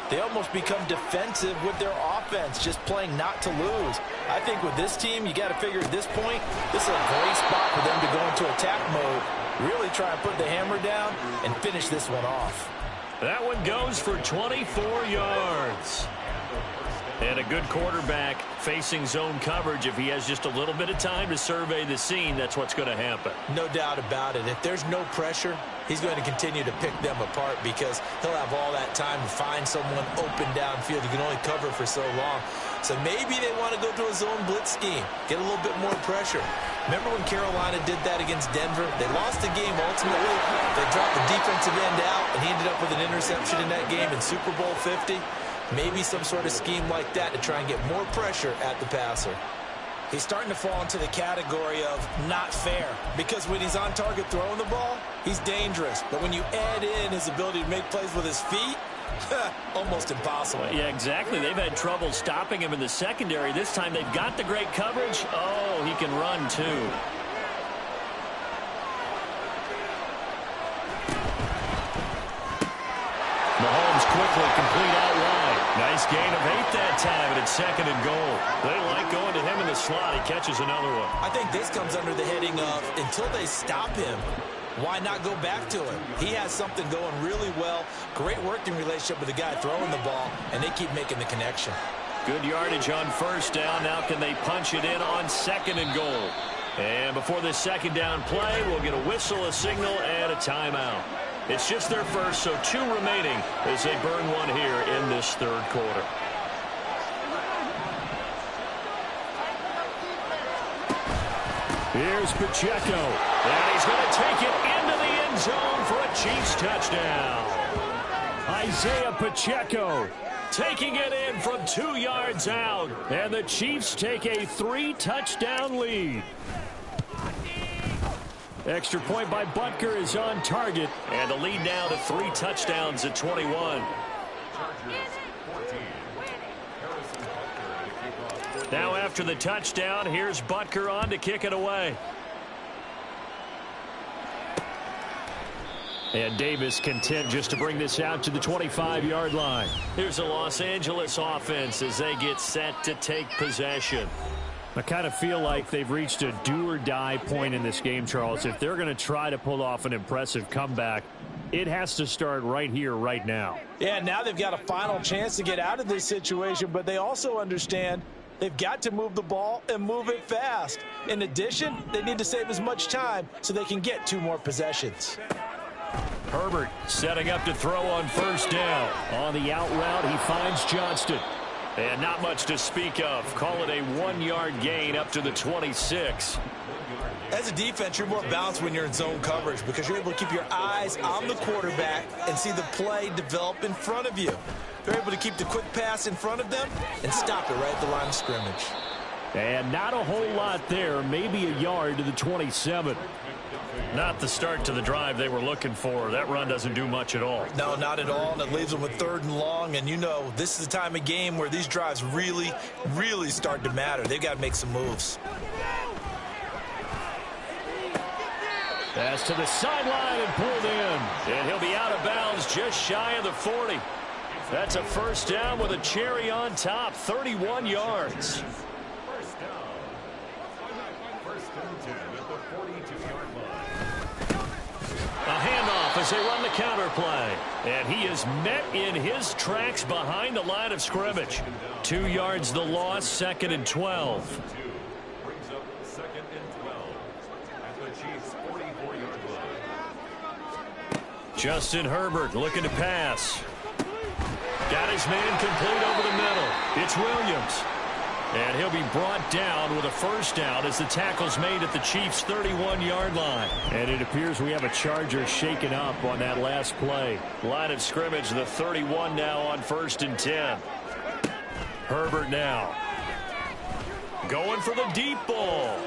they almost become defensive with their offense, just playing not to lose. I think with this team, you got to figure at this point, this is a great spot for them to go into attack mode, really try and put the hammer down and finish this one off. That one goes for 24 yards. And a good quarterback facing zone coverage. If he has just a little bit of time to survey the scene, that's what's going to happen. No doubt about it. If there's no pressure, he's going to continue to pick them apart because he'll have all that time to find someone open downfield. He can only cover for so long. So maybe they want to go to a zone blitz scheme, get a little bit more pressure. Remember when Carolina did that against Denver? They lost the game ultimately. They dropped the defensive end out, and he ended up with an interception in that game in Super Bowl 50. Maybe some sort of scheme like that to try and get more pressure at the passer. He's starting to fall into the category of not fair because when he's on target throwing the ball, he's dangerous. But when you add in his ability to make plays with his feet, almost impossible. Yeah, exactly. They've had trouble stopping him in the secondary. This time they've got the great coverage. Oh, he can run too. Mahomes quickly complete out wide. Now gain of 8 that time, and it's 2nd and goal. They like going to him in the slot. He catches another one. I think this comes under the heading of until they stop him, why not go back to him? He has something going really well. Great working relationship with the guy throwing the ball, and they keep making the connection. Good yardage on 1st down. Now can they punch it in on 2nd and goal? And before this 2nd down play, we'll get a whistle, a signal, and a timeout. It's just their first, so 2 remaining as they burn one here in this 3rd quarter. Here's Pacheco, and he's going to take it into the end zone for a Chiefs touchdown. Isaiah Pacheco taking it in from 2 yards out, and the Chiefs take a 3-touchdown lead. Extra point by Butker is on target, and the lead now to 3 touchdowns at 21. Now after the touchdown, here's Butker on to kick it away. And Davis content just to bring this out to the 25-yard line. Here's the Los Angeles offense as they get set to take possession. I kind of feel like they've reached a do-or-die point in this game, Charles. If they're going to try to pull off an impressive comeback, it has to start right here, right now. Yeah, now they've got a final chance to get out of this situation, but they also understand they've got to move the ball and move it fast. In addition, they need to save as much time so they can get 2 more possessions. Herbert setting up to throw on 1st down. On the out route, he finds Johnston. And not much to speak of. Call it a 1-yard gain up to the 26. As a defense, you're more balanced when you're in zone coverage because you're able to keep your eyes on the quarterback and see the play develop in front of you. They're able to keep the quick pass in front of them and stop it right at the line of scrimmage. And not a whole lot there. Maybe a yard to the 27. Not the start to the drive they were looking for. That run doesn't do much at all. No, not at all, and it leaves them with 3rd and long. And you know, this is the time of game where these drives really, really start to matter. They've got to make some moves. Pass to the sideline and pulled in. And he'll be out of bounds just shy of the 40. That's a 1st down with a cherry on top, 31 yards. A handoff as they run the counter play. And he is met in his tracks behind the line of scrimmage. 2 yards the loss, 2nd and 12. Justin Herbert looking to pass. Got his man complete over the middle. It's Williams. And he'll be brought down with a 1st down as the tackle's made at the Chiefs' 31-yard line. And it appears we have a Charger shaken up on that last play. Line of scrimmage, the 31 now on 1st and 10. Herbert now. Going for the deep ball.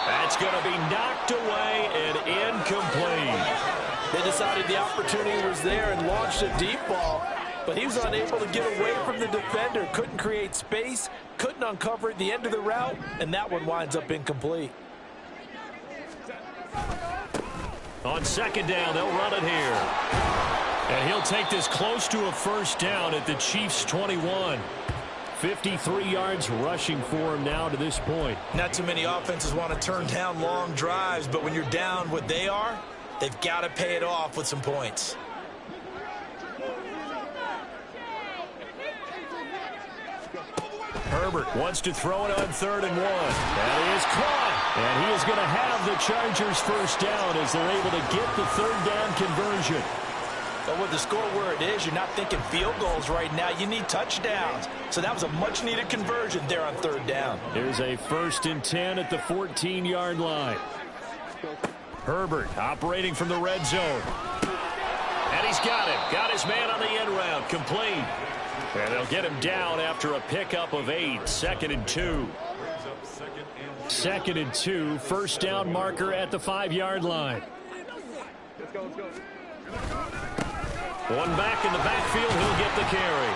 That's going to be knocked away and incomplete. They decided the opportunity was there and launched a deep ball, but he was unable to get away from the defender. Couldn't create space, couldn't uncover the end of the route, and that one winds up incomplete. On 2nd down, they'll run it here. And he'll take this close to a 1st down at the Chiefs' 21. 53 yards rushing for him now to this point. Not too many offenses want to turn down long drives, but when you're down what they are, they've got to pay it off with some points. Herbert wants to throw it on 3rd and 1. That is caught. And he is going to have the Chargers' 1st down as they're able to get the 3rd down conversion. But with the score where it is, you're not thinking field goals right now. You need touchdowns. So that was a much-needed conversion there on 3rd down. Here's a 1st and 10 at the 14-yard line. Herbert operating from the red zone. And he's got it. Got his man on the end route. Complete. And they'll get him down after a pickup of 8. 2nd and 2. 2nd and 2. 1st down marker at the 5-yard line. One back in the backfield. He'll get the carry.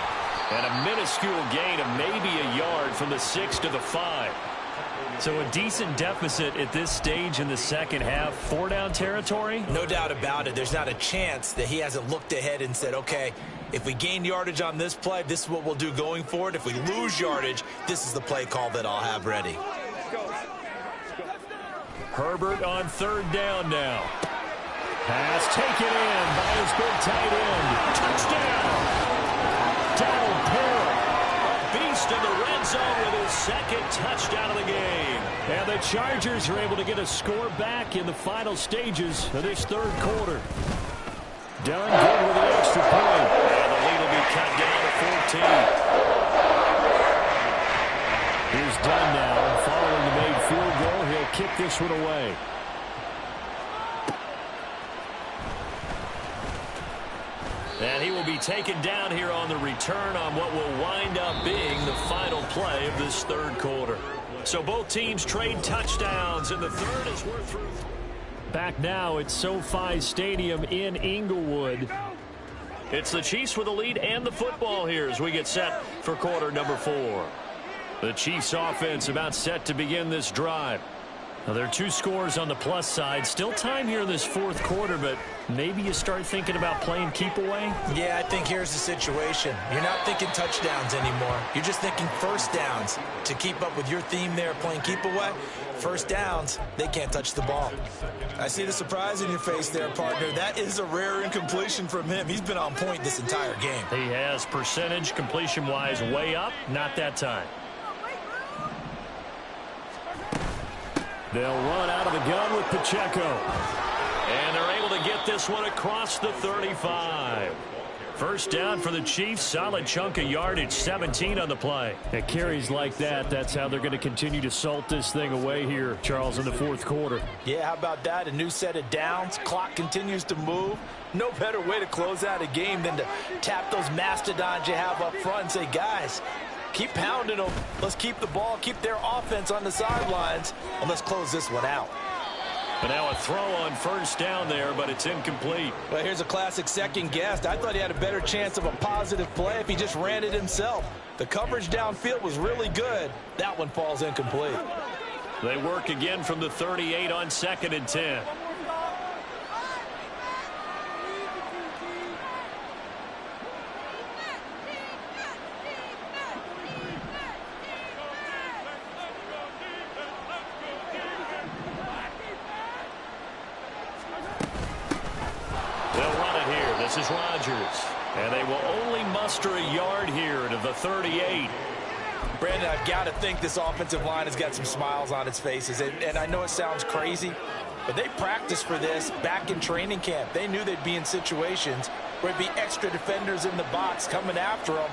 And a minuscule gain of maybe a yard from the 6 to the 5. So a decent deficit at this stage in the second half. 4-down territory? No doubt about it. There's not a chance that he hasn't looked ahead and said, okay, If we gain yardage on this play, this is what we'll do going forward. If we lose yardage, this is the play call that I'll have ready. Herbert on 3rd down now. Pass taken in by his big tight end. Touchdown! Donald Perry, a beast in the red zone with his 2nd touchdown of the game. And the Chargers are able to get a score back in the final stages of this 3rd quarter. Done good with the extra point. And the lead will be cut down to 14. Here's Dunn now. Following the made field goal, he'll kick this one away. And he will be taken down here on the return on what will wind up being the final play of this 3rd quarter. So both teams trade touchdowns in the 3rd as we're through. Back now at SoFi Stadium in Inglewood. It's the Chiefs with the lead and the football here as we get set for quarter number 4. The Chiefs offense about set to begin this drive. Now, there are 2 scores on the plus side. Still time here in this 4th quarter, but maybe you start thinking about playing keep away? Yeah, I think here's the situation. You're not thinking touchdowns anymore. You're just thinking first downs. To keep up with your theme there, playing keep away, first downs, they can't touch the ball. I see the surprise in your face there, partner. That is a rare incompletion from him. He's been on point this entire game. He has percentage completion-wise way up. Not that time. They'll run out of the gun with Pacheco. And they're able to get this one across the 35. First down for the Chiefs. Solid chunk of yardage, 17 on the play. At carries like that, that's how they're going to continue to salt this thing away here, Charles, in the 4th quarter. Yeah, how about that? A new set of downs. Clock continues to move. No better way to close out a game than to tap those mastodons you have up front and say, guys, keep pounding them. Let's keep the ball, keep their offense on the sidelines, and let's close this one out. But now a throw on first down there, but it's incomplete. Well, here's a classic second guess. I thought he had a better chance of a positive play if he just ran it himself. The coverage downfield was really good. That one falls incomplete. They work again from the 38 on 2nd and 10. This is Rodgers, and they will only muster a yard here to the 38. Brandon, I've got to think this offensive line has got some smiles on its faces, and I know it sounds crazy, but they practiced for this back in training camp. They knew they'd be in situations where it'd be extra defenders in the box coming after them,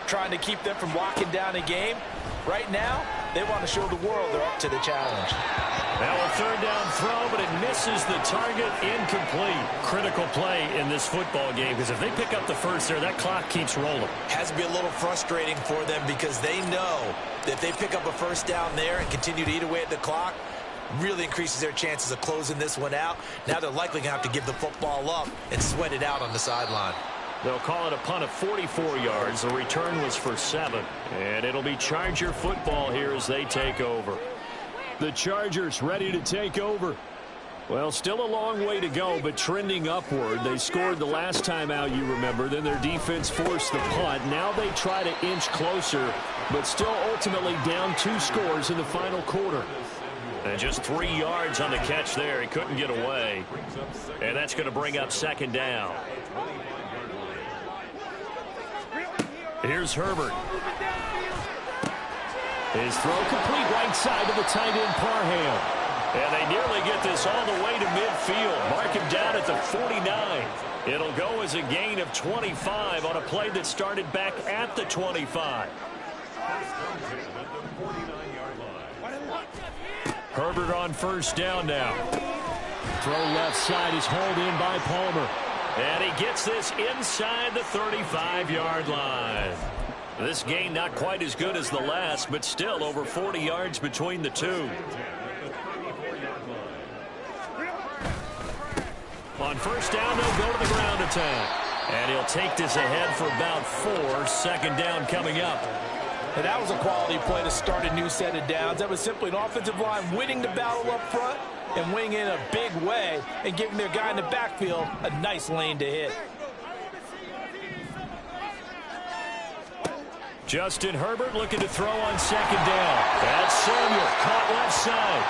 trying to keep them from locking down a game. Right now, they want to show the world they're up to the challenge. Now a 3rd down throw, but it misses the target, incomplete. Critical play in this football game, because if they pick up the first there, that clock keeps rolling. Has to be a little frustrating for them because they know that if they pick up a first down there and continue to eat away at the clock, really increases their chances of closing this one out. Now they're likely going to have to give the football up and sweat it out on the sideline. They'll call it a punt of 44 yards. The return was for 7. And it'll be Charger football here as they take over. The Chargers ready to take over. Well, still a long way to go, but trending upward. They scored the last time out, you remember. Then their defense forced the punt. Now they try to inch closer, but still ultimately down 2 scores in the final quarter. And just 3 yards on the catch there. He couldn't get away. And that's going to bring up 2nd down. Here's Herbert. His throw complete right side to the tight end Parham. And they nearly get this all the way to midfield. Mark him down at the 49. It'll go as a gain of 25 on a play that started back at the 25. Herbert on first down now. Throw left side is hauled in by Palmer. And he gets this inside the 35-yard line. This gain not quite as good as the last, but still over 40 yards between the two. On first down, they'll go to the ground attack. And he'll take this ahead for about 4. 2nd down coming up. And that was a quality play to start a new set of downs. That was simply an offensive line winning the battle up front and winning in a big way and giving their guy in the backfield a nice lane to hit. Justin Herbert looking to throw on second down. That's Samuel, caught left side.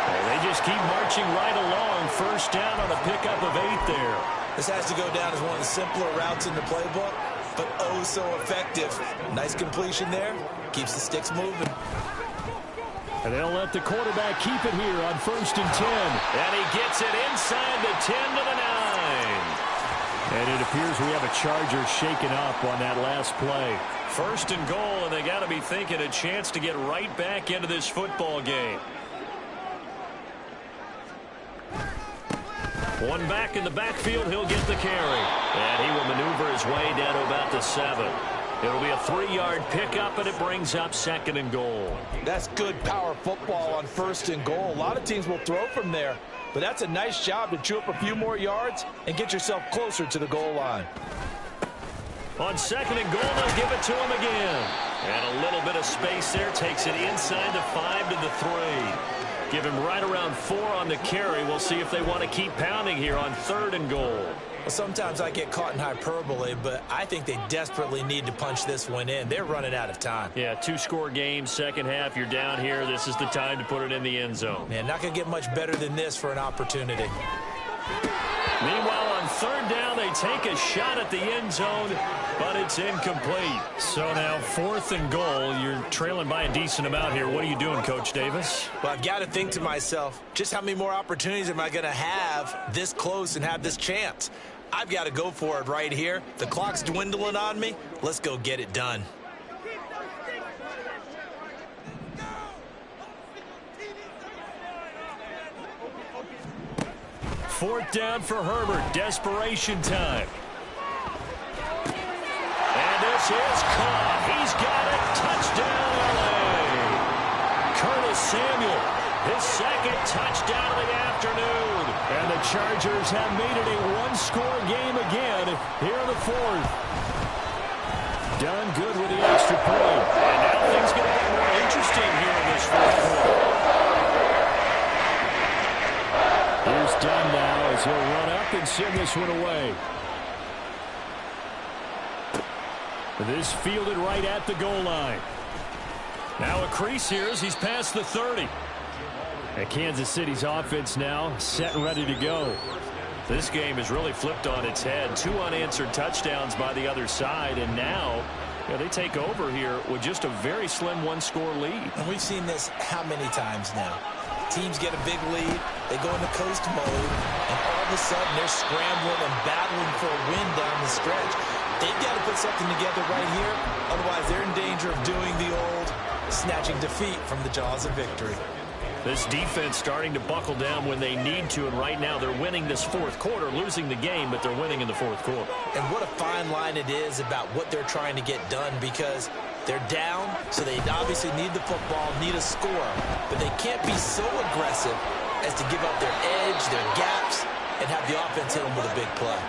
And they just keep marching right along. First down on a pickup of 8 there. This has to go down as one of the simpler routes in the playbook, but oh so effective. Nice completion there. Keeps the sticks moving. And they'll let the quarterback keep it here on 1st and 10. And he gets it inside the 10 to the 9. And it appears we have a Charger shaken up on that last play. 1st and goal, and they got to be thinking a chance to get right back into this football game. One back in the backfield, he'll get the carry. And he will maneuver his way down to about the 7. It'll be a 3-yard pickup, and it brings up 2nd and goal. That's good power football on 1st and goal. A lot of teams will throw from there, but that's a nice job to chew up a few more yards and get yourself closer to the goal line. On 2nd and goal, they'll give it to him again. And a little bit of space there, takes it inside the 5 to the 3. Give him right around 4 on the carry. We'll see if they want to keep pounding here on 3rd and goal. Well, sometimes I get caught in hyperbole, but I think they desperately need to punch this one in. They're running out of time. Yeah, 2-score game, second half, you're down here. This is the time to put it in the end zone. Man, not going to get much better than this for an opportunity. Meanwhile, on 3rd down, they take a shot at the end zone, but it's incomplete. So now 4th and goal. You're trailing by a decent amount here. What are you doing, Coach Davis? Well, I've got to think to myself, just how many more opportunities am I going to have this close and have this chance? I've got to go for it right here. The clock's dwindling on me. Let's go get it done. Fourth down for Herbert. Desperation time. And this is caught. He's got it. Touchdown, LA. Curtis Samuel, his 2nd touchdown of the afternoon. And the Chargers have made it a 1-score game again here in the 4th. Done good with the extra point. And now things get a bit more interesting here in this 4th quarter. Here's Dunn now as he'll run up and send this one away. This fielded right at the goal line. Now a crease here as he's past the 30. And Kansas City's offense now set and ready to go. This game is really flipped on its head. 2 unanswered touchdowns by the other side, and now they take over here with just a very slim 1-score lead. And we've seen this how many times now? Teams get a big lead, they go into coast mode, and all of a sudden they're scrambling and battling for a win down the stretch. They've got to put something together right here, otherwise they're in danger of doing the old snatching defeat from the jaws of victory. This defense starting to buckle down when they need to, and right now they're winning this 4th quarter, losing the game, but they're winning in the 4th quarter. And what a fine line it is about what they're trying to get done, because they're down, so they obviously need the football, need a score, but they can't be so aggressive as to give up their edge, their gaps, and have the offense hit them with a big play.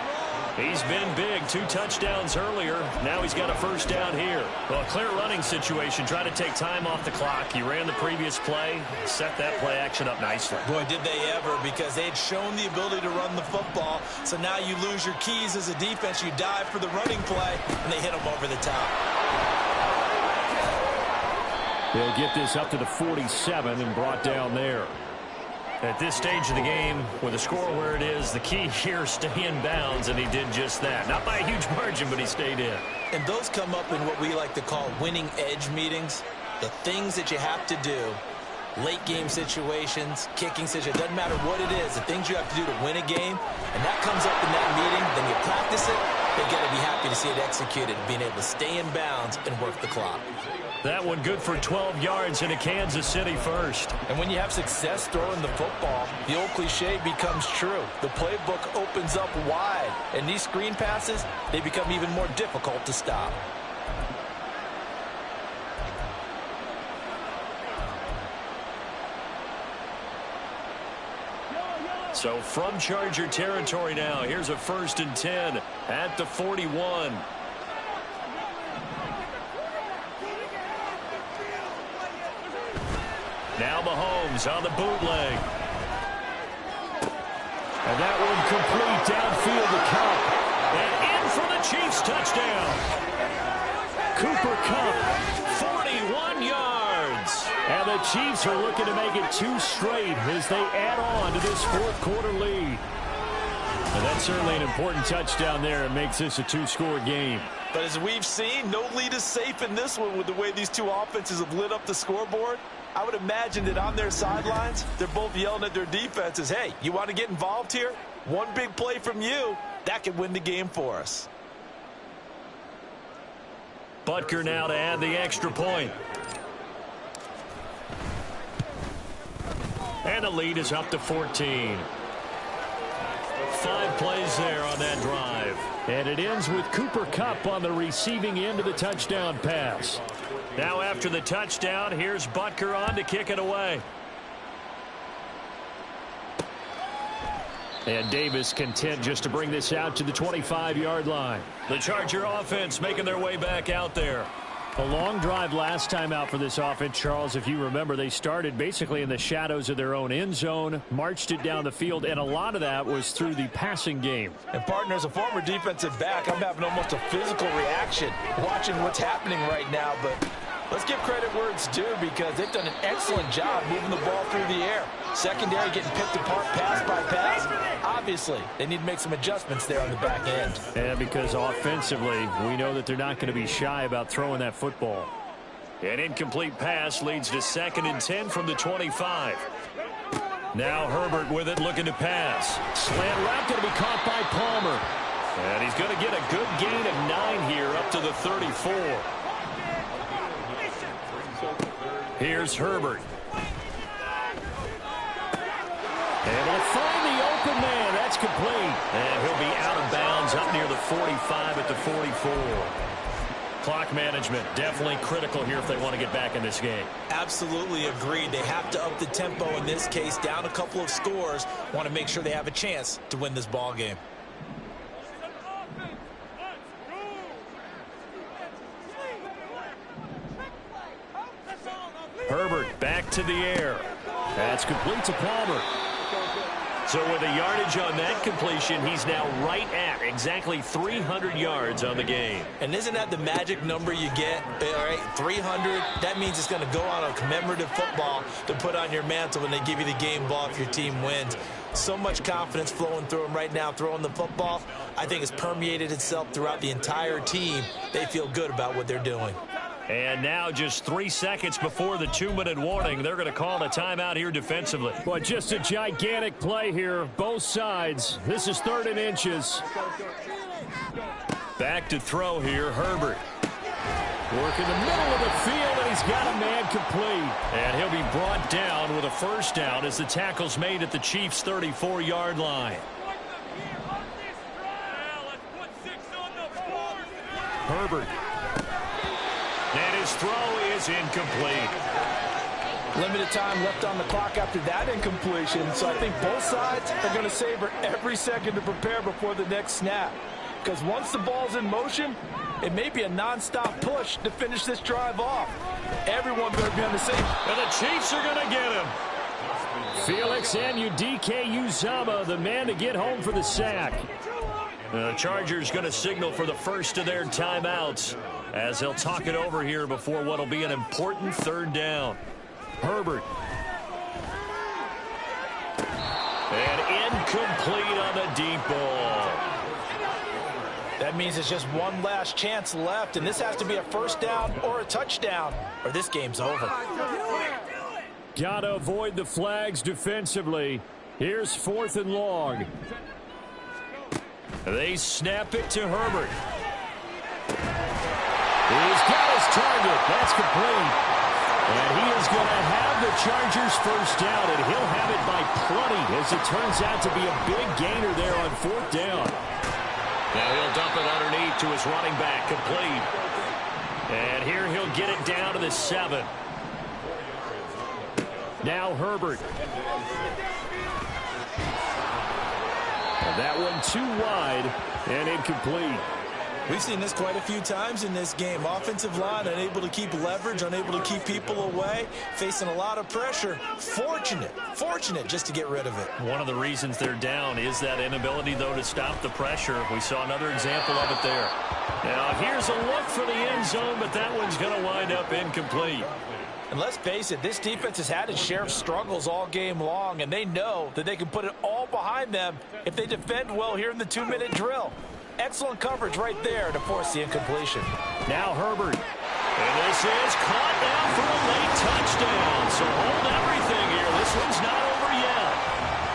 He's been big. 2 touchdowns earlier. Now he's got a 1st down here. Well, a clear running situation. Try to take time off the clock. He ran the previous play. Set that play action up nicely. Boy, did they ever, because they had shown the ability to run the football. So now you lose your keys as a defense. You dive for the running play, and they hit them over the top. They'll get this up to the 47 and brought down there. At this stage of the game, with the score where it is, the key here, stay in bounds, and he did just that. Not by a huge margin, but he stayed in. And those come up in what we like to call winning edge meetings. The things that you have to do, late game situations, kicking situations, doesn't matter what it is, the things you have to do to win a game, and that comes up in that meeting, then you practice it, they've got to be happy to see it executed, being able to stay in bounds and work the clock. That one good for 12 yards in a Kansas City 1st. And when you have success throwing the football, the old cliche becomes true. The playbook opens up wide, and these screen passes, they become even more difficult to stop. So from Charger territory now, here's a 1st and 10 at the 41. Now Mahomes on the bootleg. And that one complete downfield to Cup. And in for the Chiefs touchdown. Cooper Cooper Kupp, 41 yards. And the Chiefs are looking to make it 2 straight as they add on to this fourth quarter lead. And that's certainly an important touchdown there. It makes this a 2-score game. But as we've seen, no lead is safe in this one with the way these two offenses have lit up the scoreboard. I would imagine that on their sidelines, they're both yelling at their defenses, hey, you want to get involved here? One big play from you, that could win the game for us. Butker now to add the extra point. And the lead is up to 14. 5 plays there on that drive. And it ends with Cooper Kupp on the receiving end of the touchdown pass. Now after the touchdown, here's Butker on to kick it away. And Davis content just to bring this out to the 25-yard line. The Charger offense making their way back out there. A long drive last time out for this offense, Charles. If you remember, they started basically in the shadows of their own end zone, marched it down the field, and a lot of that was through the passing game. And, partner, as a former defensive back, I'm having almost a physical reaction watching what's happening right now. But let's give credit where it's due because they've done an excellent job moving the ball through the air. Secondary getting picked apart pass by pass. Obviously, they need to make some adjustments there on the back end. And because offensively, we know that they're not going to be shy about throwing that football. An incomplete pass leads to 2nd and 10 from the 25. Now Herbert with it, looking to pass. Slant route going to be caught by Palmer. And he's going to get a good gain of 9 here up to the 34. Here's Herbert. And he'll find the open man. That's complete. And he'll be out of bounds up near the 45 at the 44. Clock management definitely critical here if they want to get back in this game. Absolutely agreed. They have to up the tempo in this case, down a couple of scores. Want to make sure they have a chance to win this ball game. Herbert back to the air. That's complete to Palmer. So with the yardage on that completion, he's now right at exactly 300 yards on the game. And isn't that the magic number you get? All right, 300. That means it's going to go on a commemorative football to put on your mantle when they give you the game ball if your team wins. So much confidence flowing through them right now, throwing the football. I think it's permeated itself throughout the entire team. They feel good about what they're doing. And now just 3 seconds before the 2-minute warning, they're going to call a timeout here defensively. But just a gigantic play here, both sides. This is 3rd and inches. Back to throw here, Herbert. Work in the middle of the field, and he's got a man complete. And he'll be brought down with a first down as the tackle's made at the Chiefs' 34-yard line. Herbert. And his throw is incomplete. Limited time left on the clock after that incompletion, so I think both sides are going to savor every second to prepare before the next snap. Because once the ball's in motion, it may be a non-stop push to finish this drive off. Everyone better be on the same. And the Chiefs are going to get him. Felix Anudike-Uzomah, the man to get home for the sack. The Chargers going to signal for the first of their timeouts as they'll talk it over here before what will be an important 3rd down. Herbert. And incomplete on the deep ball. That means it's just one last chance left, and this has to be a first down or a touchdown, or this game's over. Gotta avoid the flags defensively. Here's 4th and long. They snap it to Herbert. He's got his target. That's complete. And he is going to have the Chargers first down, and he'll have it by plenty as it turns out to be a big gainer there on 4th down. Now he'll dump it underneath to his running back, complete. And here he'll get it down to the 7. Now Herbert. And that one too wide and incomplete. We've seen this quite a few times in this game. Offensive line unable to keep leverage, unable to keep people away, facing a lot of pressure. Fortunate just to get rid of it. One of the reasons they're down is that inability, though, to stop the pressure. We saw another example of it there. Now, here's a look for the end zone, but that one's going to wind up incomplete. And let's face it, this defense has had its share of struggles all game long, and they know that they can put it all behind them if they defend well here in the 2-minute drill. Excellent coverage right there to force the incompletion. Now Herbert. And this is caught now for a late touchdown. So hold everything here. This one's not over yet.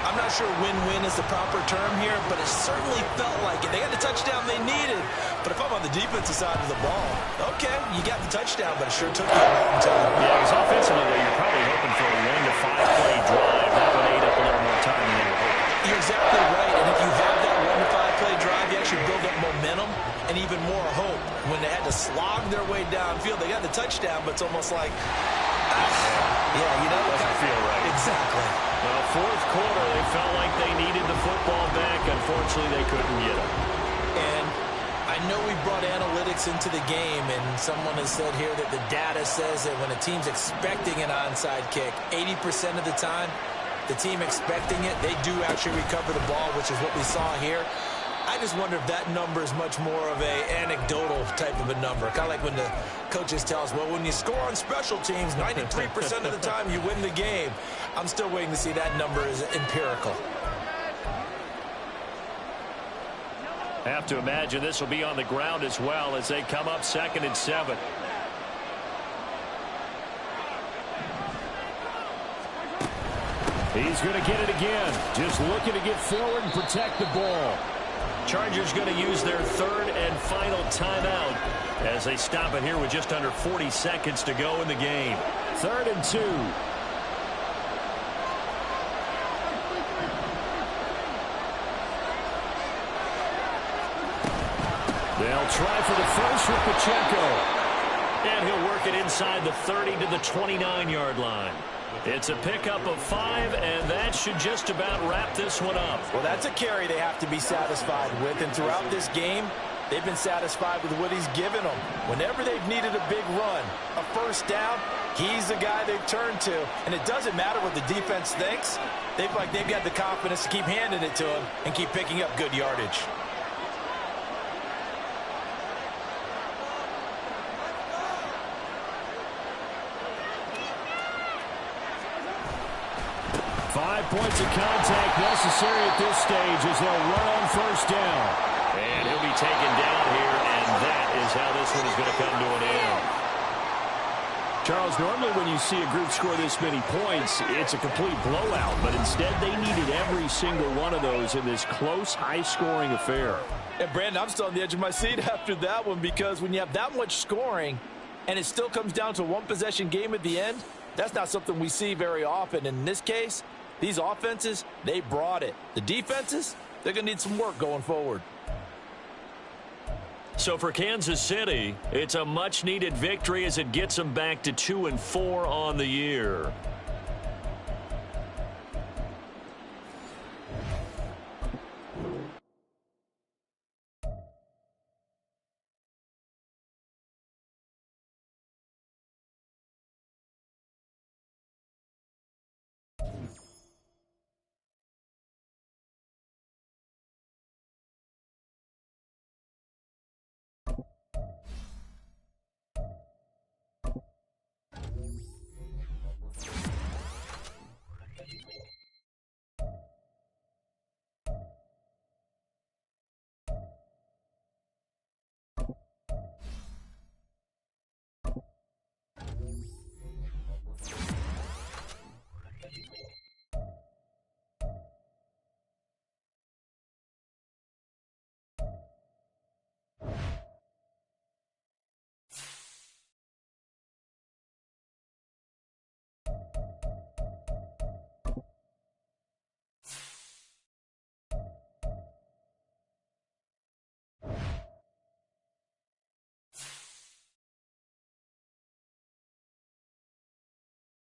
I'm not sure win-win is the proper term here, but it certainly felt like it. They got the touchdown they needed. But if I'm on the defensive side of the ball, okay, you got the touchdown, but it sure took you a long time. Yeah, because offensively, you're probably hoping for a 1 to 5 play drive. That would ate up a little more time than they were hoping. You're exactly right, and if you have that 1 to 5 play drive, you actually build up momentum and even more hope. When they had to slog their way downfield, they got the touchdown, but it's almost like, yeah, you know, doesn't feel right. Exactly. Well, fourth quarter, they felt like they needed the football back. Unfortunately, they couldn't get it. And I know we brought analytics into the game, and someone has said here that the data says that when a team's expecting an onside kick, 80% of the time, the team expecting it, they do actually recover the ball, which is what we saw here. I just wonder if that number is much more of a anecdotal type of a number. Kind of like when the coaches tell us, well, when you score on special teams, 93% of the time you win the game. I'm still waiting to see that number is empirical. Have to imagine this will be on the ground as well as they come up 2nd and 7. He's going to get it again. Just looking to get forward and protect the ball. Chargers going to use their 3rd and final timeout as they stop it here with just under 40 seconds to go in the game. 3rd and 2. They'll try for the first with Pacheco. And he'll work it inside the 30 to the 29-yard line. It's a pickup of 5, and that should just about wrap this one up. Well, that's a carry they have to be satisfied with, and throughout this game, they've been satisfied with what he's given them. Whenever they've needed a big run, a first down, he's the guy they've turned to. And it doesn't matter what the defense thinks. They've got the confidence to keep handing it to him and keep picking up good yardage. Five points of contact necessary at this stage as they'll run on first down. And he'll be taken down here, and that is how this one is going to come to an end. Charles, normally when you see a group score this many points, it's a complete blowout. But instead, they needed every single one of those in this close, high-scoring affair. And, Brandon, I'm still on the edge of my seat after that one because when you have that much scoring and it still comes down to a one-possession game at the end, that's not something we see very often. In this case, these offenses, they brought it. The defenses, they're going to need some work going forward. So for Kansas City, it's a much-needed victory as it gets them back to 2-4 on the year.